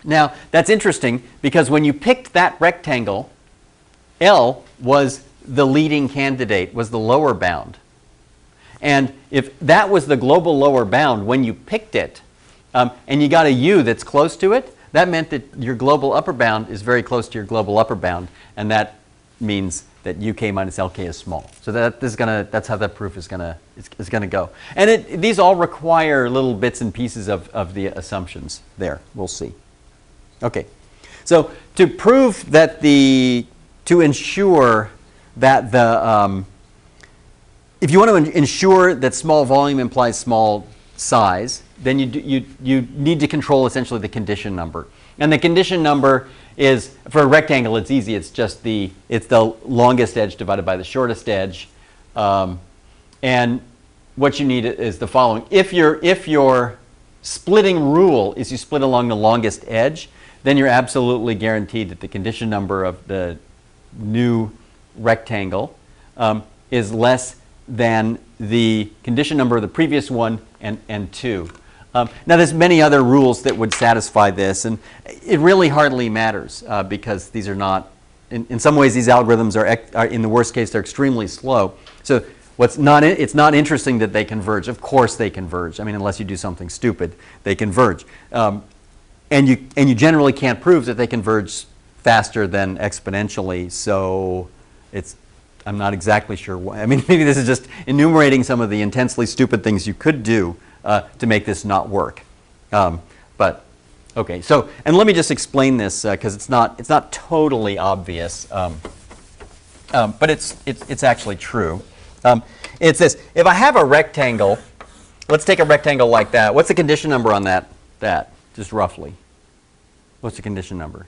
Now, that's interesting because when you picked that rectangle, L was the leading candidate, was the lower bound. And if that was the global lower bound when you picked it, and you got a U that's close to it, that meant that your global upper bound is very close to your global upper bound, and that means that UK minus LK is small. So that's how that proof is gonna go. And these all require little bits and pieces of the assumptions there. We'll see. Okay. So to prove that to ensure that if you want to ensure that small volume implies small size, then you need to control essentially the condition number. And the condition number is, for a rectangle, it's easy. It's just the longest edge divided by the shortest edge. And what you need is the following. If your splitting rule is you split along the longest edge, then you're absolutely guaranteed that the condition number of the new rectangle is less than the condition number of the previous one and 2. Now, there's many other rules that would satisfy this, and it really hardly matters because these are not, in some ways, these algorithms are in the worst case, they're extremely slow. So it's not interesting that they converge. Of course they converge. I mean, unless you do something stupid, they converge. And you generally can't prove that they converge faster than exponentially. So I'm not exactly sure why. I mean, maybe this is just enumerating some of the intensely stupid things you could do to make this not work. But okay, so and let me just explain this because it's not totally obvious, but it's actually true. It's this: if I have a rectangle, let's take a rectangle like that. What's the condition number on that? Just roughly. What's the condition number?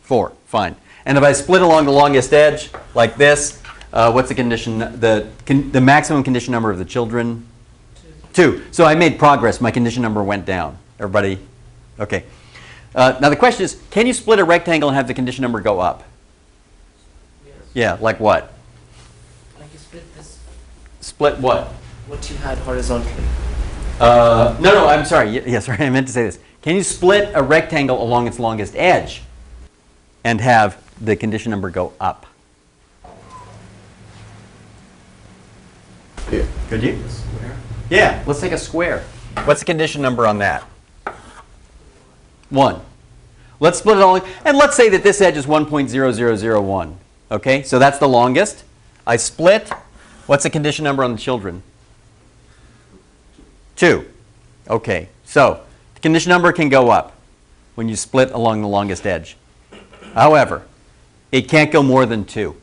4. Fine. And if I split along the longest edge like this, what's the condition? The maximum condition number of the children? 2. So I made progress. My condition number went down. Everybody? Okay. Now the question is, can you split a rectangle and have the condition number go up? Yes. Yeah, like what? Like you split this. Split what? What you had horizontally. No, I'm sorry. Yes, sorry, I meant to say this. Can you split a rectangle along its longest edge and have the condition number go up? Yeah. Could you? Square. Yeah, let's take a square. What's the condition number on that? 1. Let's split it along, and let's say that this edge is 1.0001. Okay, so that's the longest. I split. What's the condition number on the children? 2. Okay, so the condition number can go up when you split along the longest edge. However, it can't go more than 2.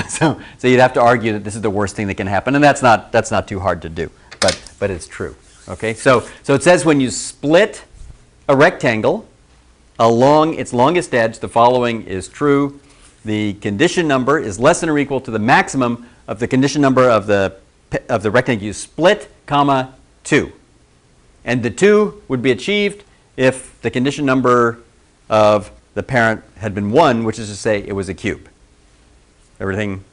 So you'd have to argue that this is the worst thing that can happen, and that's not too hard to do, but it's true. Okay, so it says when you split a rectangle along its longest edge, the following is true: the condition number is less than or equal to the maximum of the condition number of the rectangle you split, comma 2. And the 2 would be achieved if the condition number of the parent had been 1, which is to say it was a cube. Everything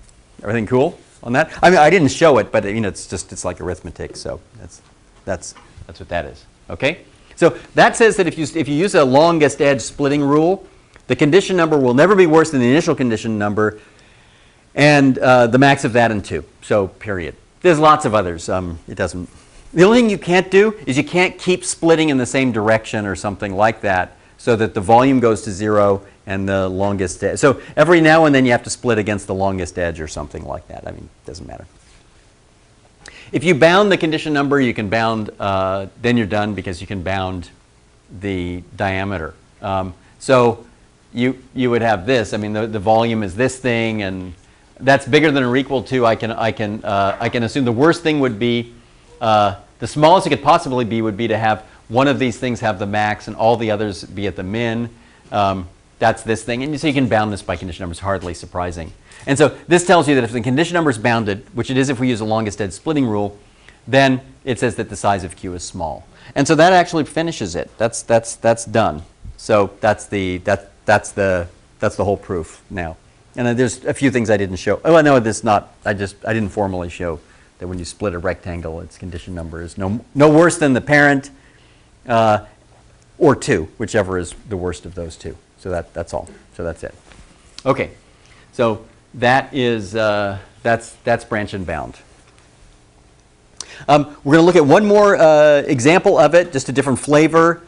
cool on that? I mean, I didn't show it, but it's like arithmetic, so that's what that is. Okay? So that says that if you use a longest edge splitting rule, the condition number will never be worse than the initial condition number, and the max of that and 2. So period. There's lots of others. It doesn't. The only thing you can't do is you can't keep splitting in the same direction or something like that, so that the volume goes to 0 and the longest edge. So every now and then you have to split against the longest edge or something like that. I mean, it doesn't matter. If you bound the condition number, you can bound, then you're done because you can bound the diameter. So you would have this. I mean, the volume is this thing, and that's bigger than or equal to. I can assume the worst thing would be, the smallest it could possibly be would be to have one of these things have the max and all the others be at the min. That's this thing. And so you can bound this by condition numbers. Hardly surprising. And so this tells you that if the condition number is bounded, which it is if we use a longest edge splitting rule, then it says that the size of Q is small. And so that actually finishes it. That's done. So that's the whole proof now. And there's a few things I didn't show. Oh, no, this not. I didn't formally show that when you split a rectangle, its condition number is no worse than the parent, or 2, whichever is the worst of those 2. So that's all. So that's it. Okay. So that is that's branch and bound. We're going to look at one more example of it, just a different flavor.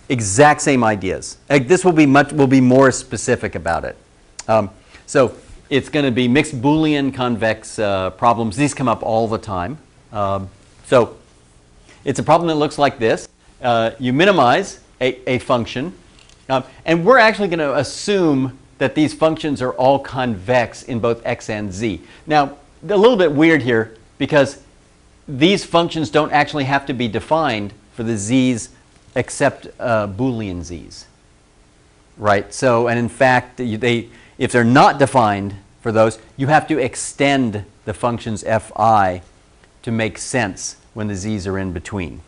Exact same ideas. This will be more specific about it. So it's going to be mixed Boolean convex problems. These come up all the time. So it's a problem that looks like this. You minimize a function, and we're actually going to assume that these functions are all convex in both x and z. Now, a little bit weird here because these functions don't actually have to be defined for the z's except Boolean z's, right? So, and in fact, if they're not defined for those, you have to extend the functions fi to make sense when the z's are in between,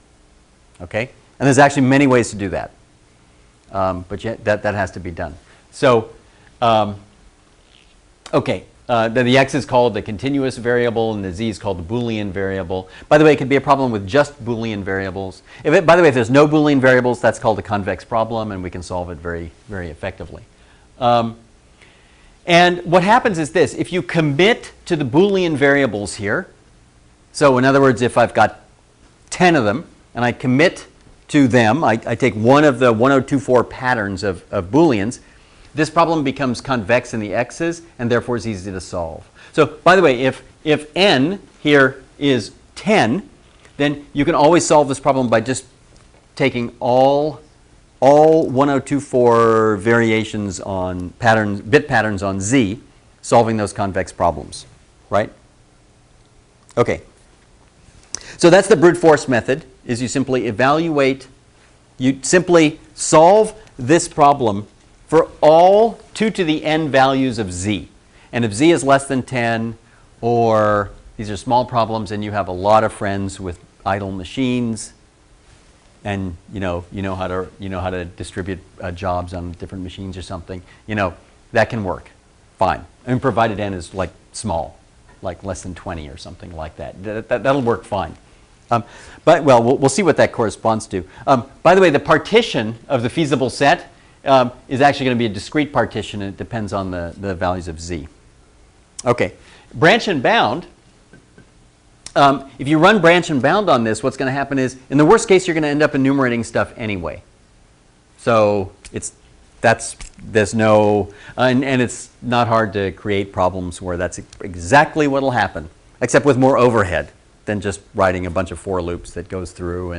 okay? And there's actually many ways to do that, but that has to be done. So, okay, the x is called the continuous variable and the z is called the Boolean variable. By the way, it could be a problem with just Boolean variables. By the way, if there's no Boolean variables, that's called a convex problem, and we can solve it very, very effectively. And what happens is this: if you commit to the Boolean variables here, So in other words, if I've got 10 of them and I commit to them, I take one of the 1024 patterns of Booleans, this problem becomes convex in the x's and therefore is easy to solve. So by the way, if n here is 10, then you can always solve this problem by just taking all 1024 variations on patterns, bit patterns on Z, solving those convex problems, right? Okay. So that's the brute force method, is you simply evaluate, you simply solve this problem for all 2 to the n values of Z. And if Z is less than 10, or these are small problems and you have a lot of friends with idle machines, and you know how to distribute jobs on different machines or something, that can work fine. And provided n is like small, like less than 20 or something like that. That'll work fine. But we'll see what that corresponds to. By the way, the partition of the feasible set is actually going to be a discrete partition, and it depends on the values of Z. Okay, branch and bound. If you run branch and bound on this, what's going to happen is, in the worst case, you're going to end up enumerating stuff anyway. So there's no, and it's not hard to create problems where that's exactly what will happen, except with more overhead than just writing a bunch of for loops that goes through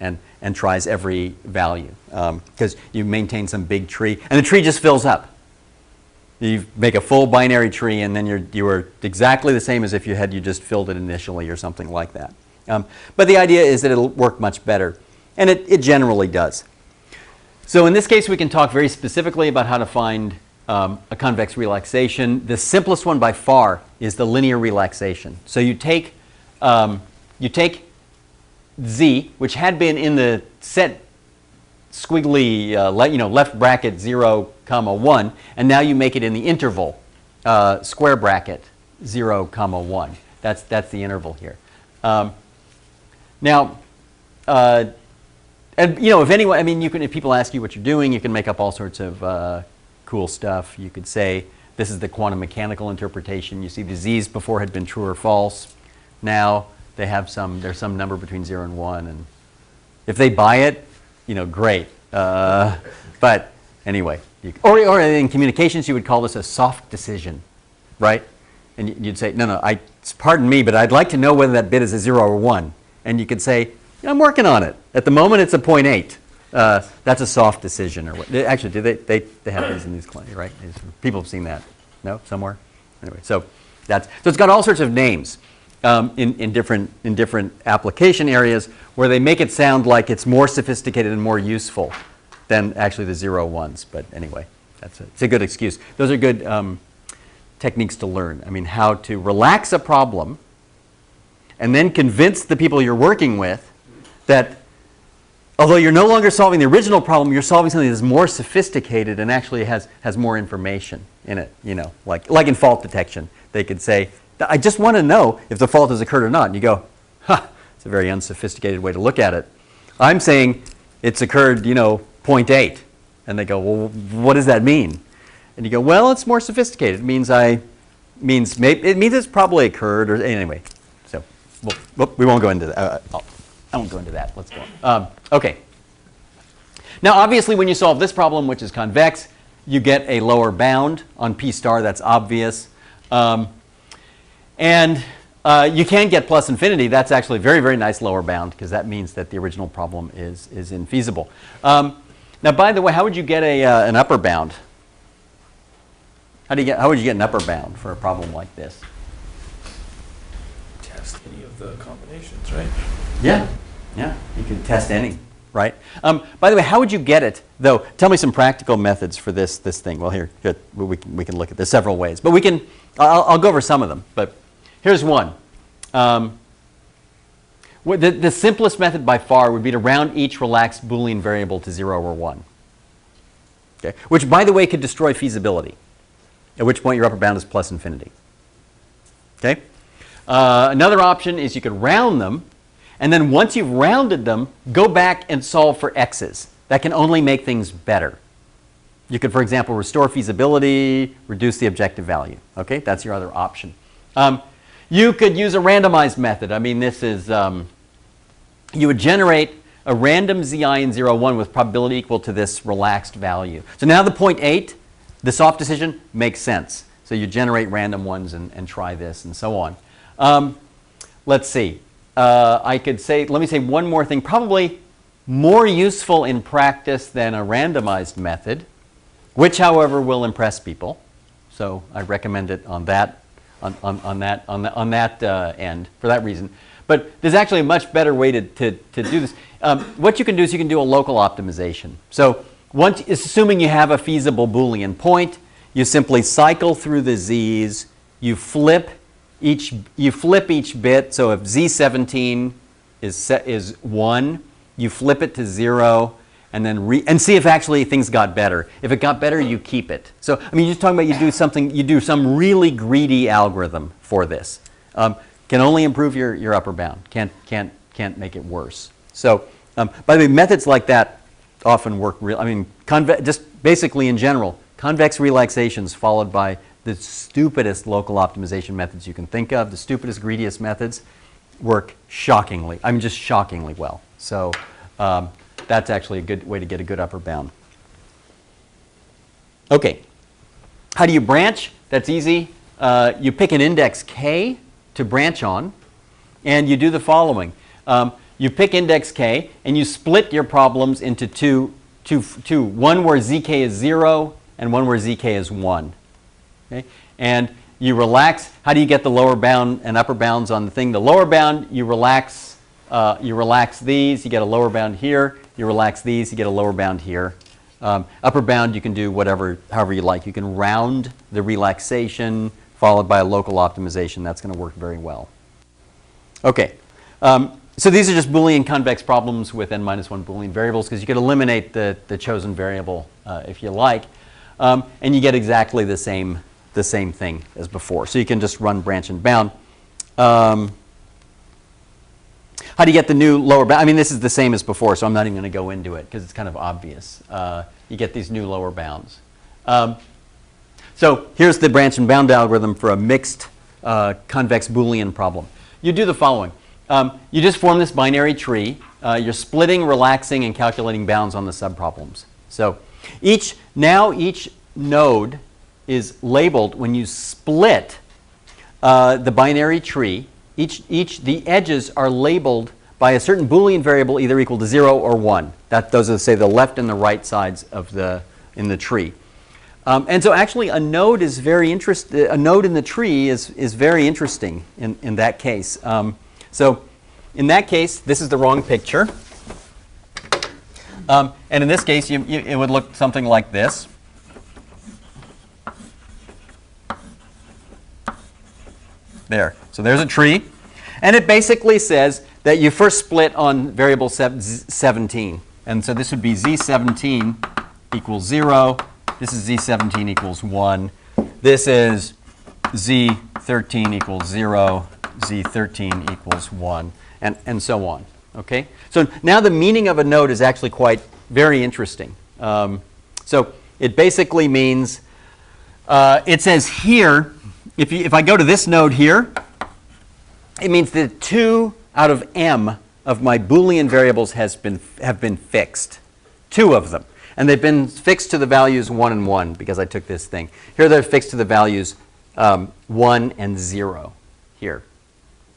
and tries every value, because you maintain some big tree, and the tree just fills up. You make a full binary tree, and then you are exactly the same as if you just filled it initially or something like that. But the idea is that it'll work much better, and it generally does. So in this case, we can talk very specifically about how to find a convex relaxation. The simplest one by far is the linear relaxation. So you take Z, which had been in the set squiggly, left bracket 0, 1, and now you make it in the interval square bracket 0, 1. That's the interval here. Now, and if anyone, I mean, if people ask you what you're doing, you can make up all sorts of cool stuff. You could say this is the quantum mechanical interpretation. You see the Z's before had been true or false. Now they have there's some number between 0 and 1, and if they buy it, great. But anyway, or in communications, you would call this a soft decision, right? And you'd say, no, pardon me, but I'd like to know whether that bit is a 0 or 1. And you could say, I'm working on it. At the moment, it's a 0.8. That's a soft decision, or what? Actually, do they have these in these claims, right? People have seen that. No, somewhere. Anyway, so it's got all sorts of names in different application areas where they make it sound like it's more sophisticated and more useful than actually the 0 ones. But anyway, it's a good excuse. Those are good techniques to learn. I mean, how to relax a problem and then convince the people you're working with that although you're no longer solving the original problem, you're solving something that's more sophisticated and actually has more information in it. Like in fault detection, they could say, I just want to know if the fault has occurred or not. And you go, it's a very unsophisticated way to look at it. I'm saying it's occurred, 0.8. And they go, well, what does that mean? And you go, well, it's more sophisticated. It means it's probably occurred, or anyway. So we won't go into that. I won't go into that. Let's go on. Okay. Now, obviously, when you solve this problem, which is convex, you get a lower bound on P star. That's obvious. And you can get plus infinity. That's actually a very, very nice lower bound, because that means that the original problem is infeasible. Now, by the way, how would you get an upper bound? How would you get an upper bound for a problem like this? Test any of the combinations, right? Yeah, you can test any, right? By the way, how would you get it, though? Tell me some practical methods for this thing. Well, here we can look at this several ways, but I'll go over some of them. But here's one. The simplest method by far would be to round each relaxed Boolean variable to 0 or 1. Okay? Which, by the way, could destroy feasibility, at which point your upper bound is plus infinity. Okay? Another option is you could round them, and then once you've rounded them, go back and solve for x's. That can only make things better. You could, for example, restore feasibility, reduce the objective value. Okay? That's your other option. You could use a randomized method. I mean, this is, you would generate a random zi in 0, 1 with probability equal to this relaxed value. So now the 0.8, the soft decision makes sense. So you generate random ones and try this and so on. Let's see. I could say, let me say one more thing, probably more useful in practice than a randomized method, which, however, will impress people. So I recommend it on that end for that reason. But there's actually a much better way to do this. What you can do is you can do a local optimization. So once, assuming you have a feasible Boolean point, you simply cycle through the z's. You flip each bit. So if z17 is 1, you flip it to 0, and then see if actually things got better. If it got better, you keep it. So I mean, you're just talking about you do some really greedy algorithm for this. Can only improve your upper bound. Can't make it worse. So by the way, methods like that often work real. I mean, just basically in general, convex relaxations followed by the stupidest local optimization methods you can think of, the stupidest, greediest methods, work shockingly. I mean, just shockingly well. So that's actually a good way to get a good upper bound. Okay. How do you branch? That's easy. You pick an index k to branch on, and you do the following. You pick index k, and you split your problems into two. One where zk is 0, and one where zk is 1. Okay? And you relax. How do you get the lower bound and upper bounds on the thing? The lower bound, you relax these, you get a lower bound here. You relax these, you get a lower bound here. Upper bound, you can do however you like. You can round the relaxation followed by a local optimization. That's going to work very well. Okay. So these are just Boolean convex problems with n-1 Boolean variables, because you could eliminate the chosen variable if you like. And you get exactly the same thing as before. So you can just run branch and bound. How do you get the new lower bound? I mean, this is the same as before, so I'm not even going to go into it because it's kind of obvious. You get these new lower bounds. So here's the branch and bound algorithm for a mixed convex Boolean problem. You do the following. You just form this binary tree. You're splitting, relaxing, and calculating bounds on the subproblems. So each node is labeled when you split the binary tree. The edges are labeled by a certain Boolean variable either equal to 0 or 1. Those are, say, the left and the right sides in the tree. And so actually a node is very interesting. A node in the tree is very interesting in that case. So in that case, this is the wrong picture. And in this case, it would look something like this. There. So there's a tree. And it basically says that you first split on variable 17. And so this would be z17 equals 0. This is z17 equals 1. This is z13 equals 0. z13 equals 1. And so on. Okay? So now the meaning of a node is actually very interesting. So it basically means, it says here, if I go to this node here, it means that 2 out of m of my Boolean variables have been fixed. 2 of them. And they've been fixed to the values 1 and 1 because I took this thing. Here they're fixed to the values 1 and 0 here.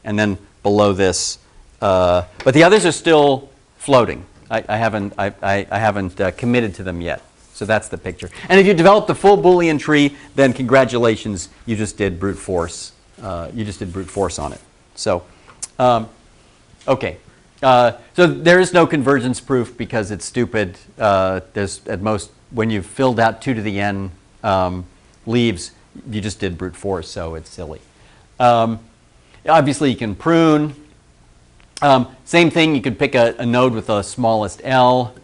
And then below this. But the others are still floating. I haven't committed to them yet. So that's the picture. And if you develop the full Boolean tree, then congratulations, you just did brute force. You just did brute force on it. So, okay. So there is no convergence proof because it's stupid. There's at most, when you've filled out 2 to the n leaves, you just did brute force, so it's silly. Obviously, you can prune. Same thing, you could pick a node with the smallest L.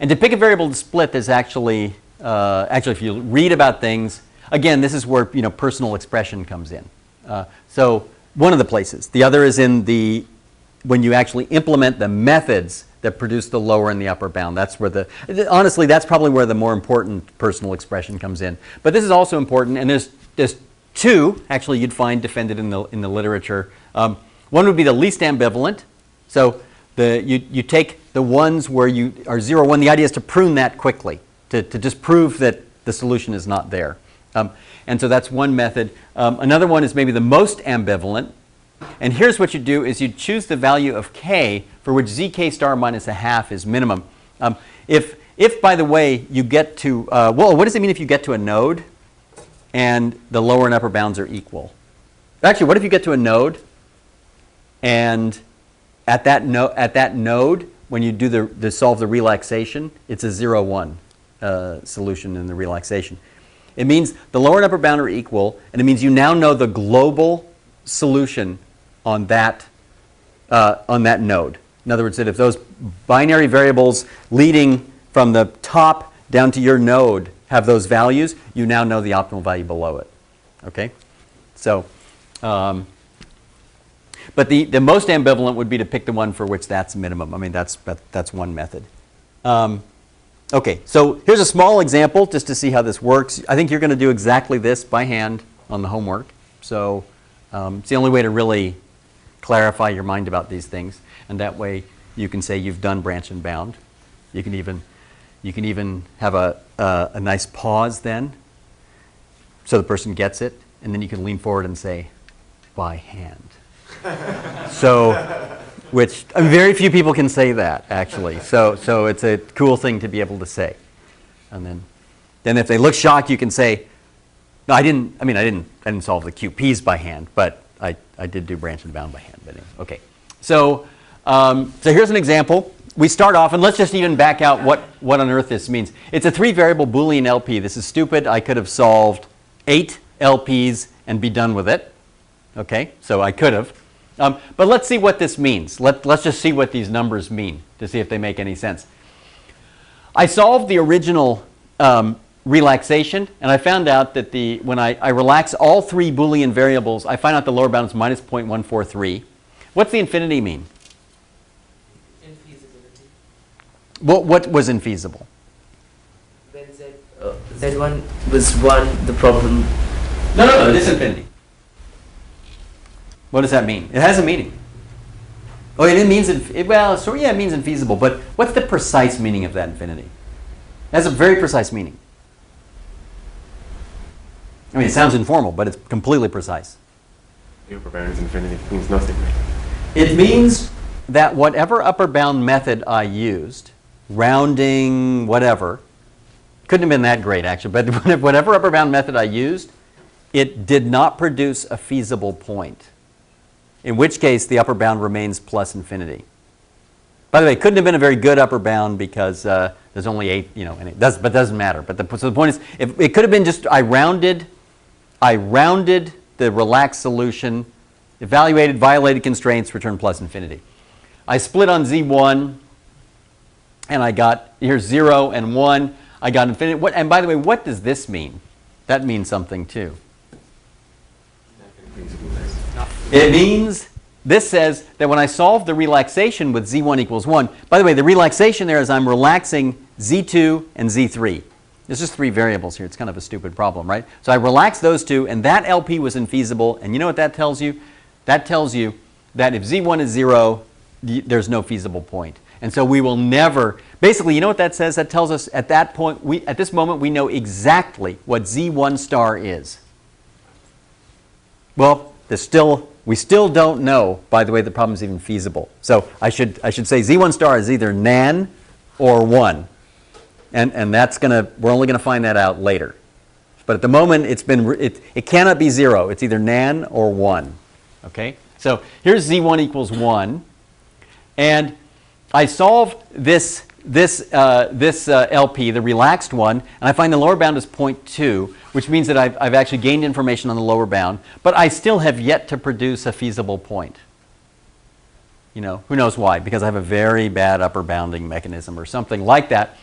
And to pick a variable to split, there's actually if you read about things, again, this is where personal expression comes in. So one of the places. The other is when you actually implement the methods that produce the lower and the upper bound. That's where honestly, that's probably where the more important personal expression comes in. But this is also important, and there's two, actually, you'd find defended in the literature. One would be the least ambivalent. So you take the ones where you are 0, 1. The idea is to prune that quickly, to just prove that the solution is not there. And so that's one method. Another one is maybe the most ambivalent. And here's what you do is you choose the value of k for which zk star minus a half is minimum. If by the way, you get to, well, what does it mean if you get to a node and the lower and upper bounds are equal? Actually, what if you get to a node and at that node, when you do the solve the relaxation, it's a 0, 1 solution in the relaxation. It means the lower and upper bound are equal, and it means you now know the global solution on that node. In other words, that if those binary variables leading from the top down to your node have those values, you now know the optimal value below it. Okay? So, but the most ambivalent would be to pick the one for which that's minimum. I mean, that's one method. Okay, so here's a small example just to see how this works. I think you're going to do exactly this by hand on the homework. So it's the only way to really clarify your mind about these things. And that way you can say you've done branch and bound. You can even have a nice pause then so the person gets it. And then you can lean forward and say, by hand. So, which very few people can say that actually. So it's a cool thing to be able to say. And then if they look shocked, you can say, no, I didn't solve the QPs by hand, but I did do branch and bound by hand. But anyway, okay. So here's an example. We start off, and let's just even back out what on earth this means. It's a 3-variable Boolean LP. This is stupid. I could have solved 8 LPs and be done with it. Okay, so I could have. But let's see what this means. Let's just see what these numbers mean to see if they make any sense. I solved the original relaxation, and I found out that when I relax all 3 Boolean variables, I find out the lower bound is minus 0.143. What's the infinity mean? Infeasibility. What was infeasible? When Z1 was 1, the problem. No, it is infinity. What does that mean? It has a meaning. Oh, it means, it means infeasible, but what's the precise meaning of that infinity? It has a very precise meaning. I mean, it sounds informal, but it's completely precise. The upper bound is infinity. It means nothing. It means that whatever upper bound method I used, rounding, whatever, couldn't have been that great actually, but whatever upper bound method I used, it did not produce a feasible point. In which case, the upper bound remains plus infinity. By the way, it couldn't have been a very good upper bound because there's only 8, and it doesn't matter. But so the point is, if it could have been just I rounded the relaxed solution, evaluated, violated constraints, returned plus infinity. I split on Z1, and I got here's 0 and 1. I got infinity. And by the way, what does this mean? That means something too. It means, this says that when I solve the relaxation with Z1 equals 1, by the way, the relaxation there is I'm relaxing Z2 and Z3. There's just 3 variables here. It's kind of a stupid problem, right? So I relaxed those 2, and that LP was infeasible. And you know what that tells you? That tells you that if Z1 is 0, there's no feasible point. And so we will never, basically, you know what that says? That tells us at that point, at this moment, we know exactly what Z1 star is. Well, we still don't know, by the way, the problem is even feasible. So I should say Z1 star is either nan or 1. And that's we're only going to find that out later. But at the moment, it cannot be 0. It's either nan or 1. Okay? So here's Z1 equals 1. And I solve this LP, the relaxed one, and I find the lower bound is 0.2, which means that I've actually gained information on the lower bound, but I still have yet to produce a feasible point. Who knows why? Because I have a very bad upper bounding mechanism or something like that.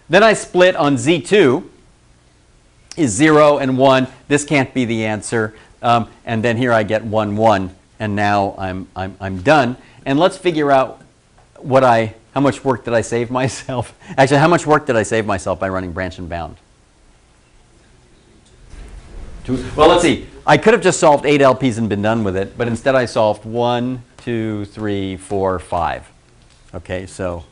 Then I split on Z2 is 0 and 1. This can't be the answer. And then here I get 1, 1, and now I'm done. And let's figure out how much work did I save myself? Actually, how much work did I save myself by running branch and bound? Well, let's see. I could have just solved 8 LPs and been done with it, but instead I solved 1, 2, 3, 4, 5. Okay, so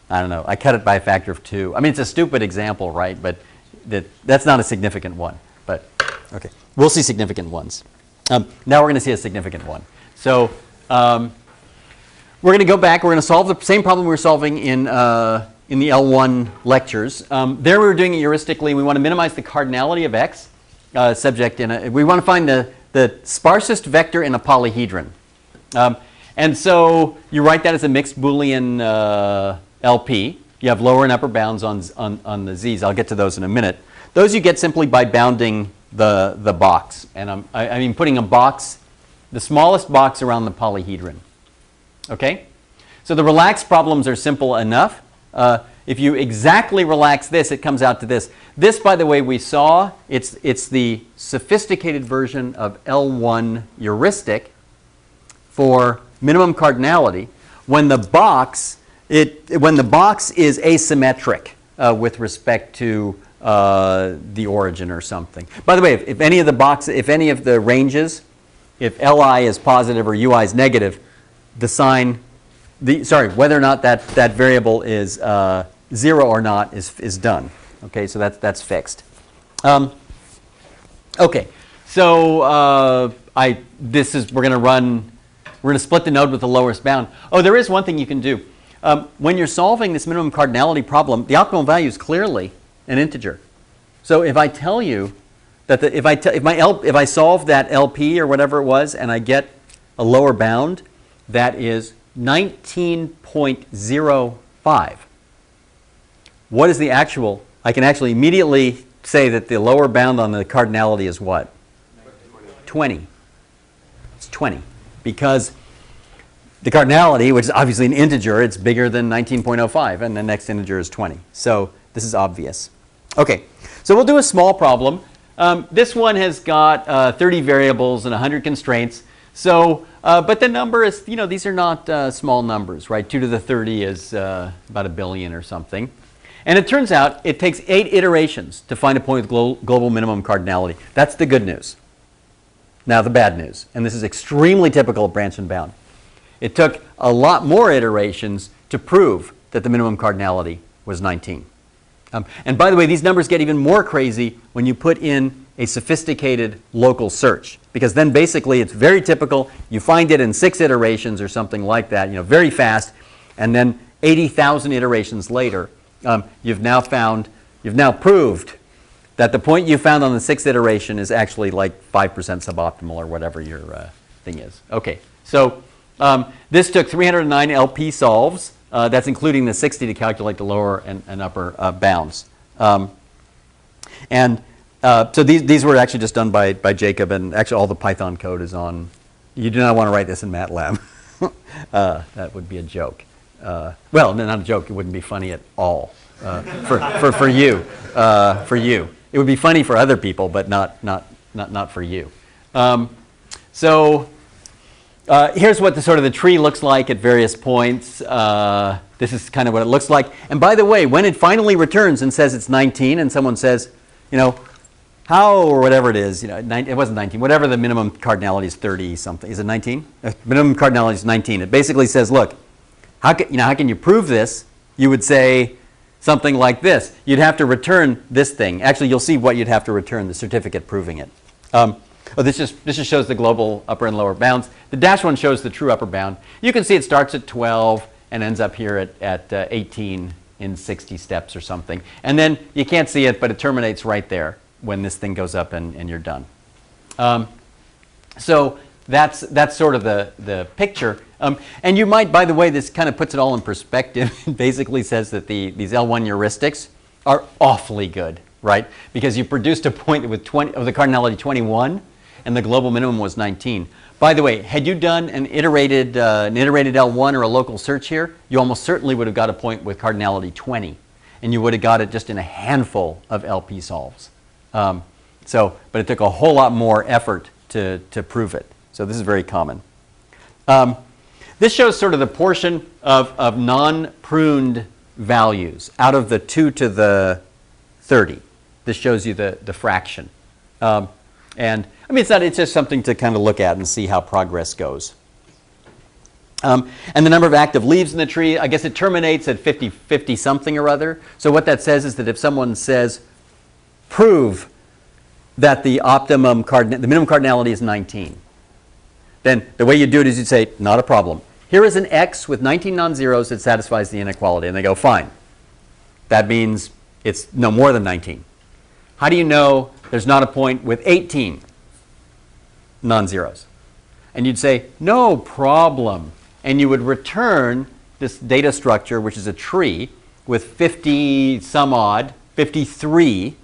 I don't know. I cut it by a factor of 2. I mean, it's a stupid example, right? But that's not a significant one. But okay, we'll see significant ones. Now we're going to see a significant one. So we're going to go back. We're going to solve the same problem we were solving in the L1 lectures. There we were doing it heuristically. We want to minimize the cardinality of X. Subject in we want to find the sparsest vector in a polyhedron. And so you write that as a mixed Boolean LP. You have lower and upper bounds on the Z's. I'll get to those in a minute. Those you get simply by bounding the box. And I mean putting a box, the smallest box around the polyhedron. Okay? So the relaxed problems are simple enough. If you exactly relax this, it comes out to this. This, by the way, we saw, it's the sophisticated version of L1 heuristic for minimum cardinality when the box is asymmetric with respect to the origin or something. By the way, if any of the ranges, if Li is positive or Ui is negative, the sign, whether or not that variable is 0 or not is done. Okay, so that's fixed. Okay, so we're going to split the node with the lowest bound. Oh, there is one thing you can do. When you're solving this minimum cardinality problem, the optimal value is clearly an integer. So if I tell you that if I solve that LP or whatever it was and I get a lower bound that is 19.05, what is the actual? I can actually immediately say that the lower bound on the cardinality is what? 20. It's 20 because the cardinality, which is obviously an integer, it's bigger than 19.05, and the next integer is 20. So this is obvious. Okay, so we'll do a small problem. This one has got 30 variables and 100 constraints. So, but the number is, these are not small numbers, right? 2 to the 30 is about 1 billion or something. And it turns out it takes 8 iterations to find a point with global minimum cardinality. That's the good news. Now the bad news, and this is extremely typical of branch and bound. It took a lot more iterations to prove that the minimum cardinality was 19. And by the way, these numbers get even more crazy when you put in a sophisticated local search, because then basically it's very typical. You find it in 6 iterations or something like that, very fast, and then 80,000 iterations later, you've now proved that the point you found on the 6th iteration is actually like 5% suboptimal or whatever your thing is. Okay, so this took 309 LP solves. That's including the 60 to calculate the lower and upper bounds. So these were actually just done by Jacob, and actually all the Python code is on. You do not want to write this in MATLAB. That would be a joke. Well, not a joke. It wouldn't be funny at all for you. For you, it would be funny for other people, but not for you. Here's what the tree looks like at various points. This is kind of what it looks like. And by the way, when it finally returns and says it's 19, and someone says, how or whatever it is, it wasn't 19. Whatever the minimum cardinality is, 30 something. Is it 19? Minimum cardinality is 19. It basically says, look, how can you prove this? You would say something like this. You'd have to return this thing. Actually, you'll see what you'd have to return, the certificate proving it. This just shows the global upper and lower bounds. The dash one shows the true upper bound. You can see it starts at 12 and ends up here at 18 in 60 steps or something. And then you can't see it, but it terminates right there when this thing goes up and you're done. So that's sort of the picture. And you might, by the way, this kind of puts it all in perspective. It basically says that these L1 heuristics are awfully good, right? Because you produced a point with the cardinality 21, and the global minimum was 19. By the way, had you done an iterated L1 or a local search here, you almost certainly would have got a point with cardinality 20, and you would have got it just in a handful of LP solves. But it took a whole lot more effort to prove it. So this is very common. This shows sort of the portion of non-pruned values out of the 2 to the 30. This shows you the fraction. And I mean, it's just something to kind of look at and see how progress goes. And the number of active leaves in the tree, I guess it terminates at 50 something or other. So what that says is that if someone says, prove that the minimum cardinality is 19, then the way you do it is you'd say, not a problem. Here is an X with 19 non-zeros that satisfies the inequality. And they go, fine. That means it's no more than 19. How do you know there's not a point with 18 non-zeros? And you'd say, no problem. And you would return this data structure, which is a tree, with 50 some odd, 53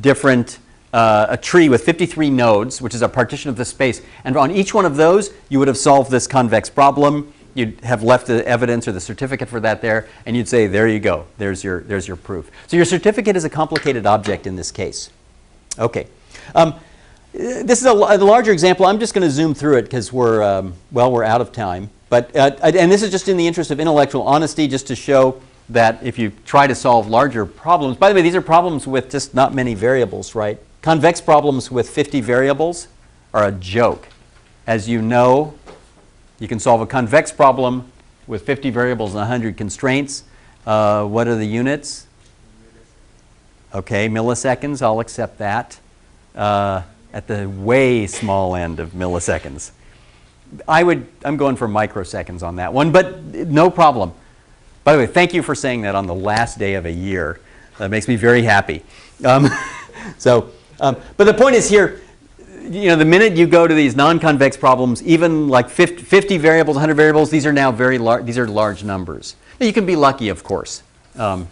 different, a tree with 53 nodes, which is a partition of the space. And on each one of those, you would have solved this convex problem. You'd have left the evidence or the certificate for that there, and you'd say, there you go. There's your proof. So your certificate is a complicated object in this case. Okay. This is a larger example. I'm just going to zoom through it because we're out of time. But and this is just in the interest of intellectual honesty, just to show that if you try to solve larger problems, by the way, these are problems with just not many variables, right? Convex problems with 50 variables are a joke. As you know, you can solve a convex problem with 50 variables and 100 constraints. What are the units? Okay, milliseconds, I'll accept that. At the way small end of milliseconds. I'm going for microseconds on that one, but no problem. By the way, thank you for saying that on the last day of a year. That makes me very happy. But the point is here, the minute you go to these non-convex problems, even like 50 variables, 100 variables, these are now very large. These are large numbers. Now, you can be lucky, of course, and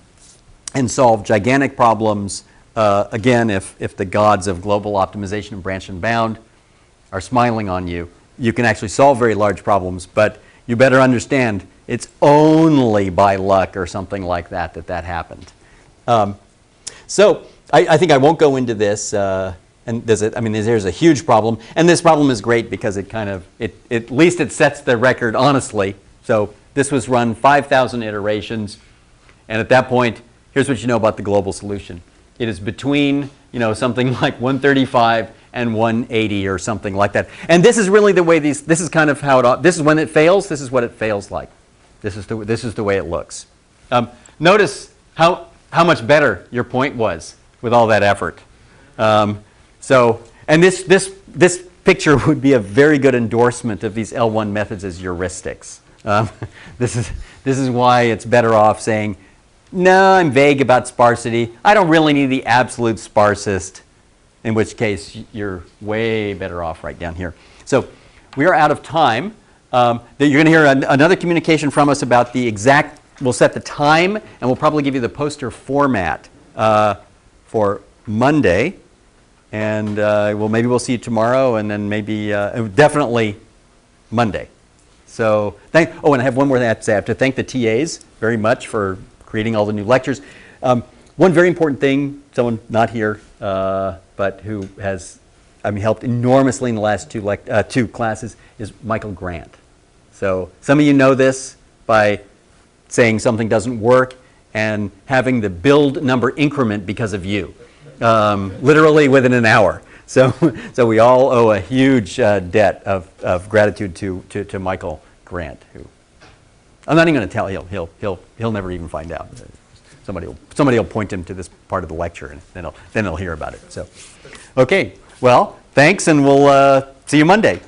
solve gigantic problems. Again, if the gods of global optimization and branch and bound are smiling on you, you can actually solve very large problems, but you better understand it's only by luck or something like that that happened. So I think I won't go into this. And there's a huge problem, and this problem is great because at least it sets the record honestly. So this was run 5,000 iterations, and at that point, here's what you know about the global solution. It is between something like 135 and 180 or something like that. And this is really the way this is kind of how this is when it fails. This is what it fails like. This is the way it looks. Notice how much better your point was with all that effort. And this picture would be a very good endorsement of these L1 methods as heuristics. This is why it's better off saying, no, I'm vague about sparsity. I don't really need the absolute sparsest, in which case you're way better off right down here. So we are out of time. You're going to hear another communication from us about the exact, we'll set the time, and we'll probably give you the poster format for Monday. And maybe we'll see you tomorrow, and then maybe definitely Monday. So and I have one more thing I have to say. I have to thank the TAs very much for creating all the new lectures. One very important thing, someone not here, but who has helped enormously in the last two classes, is Michael Grant. So some of you know this by saying something doesn't work and having the build number increment because of you. Literally within an hour. So we all owe a huge debt of gratitude to Michael Grant, who I'm not even going to tell. He'll never even find out. Somebody will point him to this part of the lecture, and then he'll hear about it. So, okay. Well, thanks, and we'll see you Monday.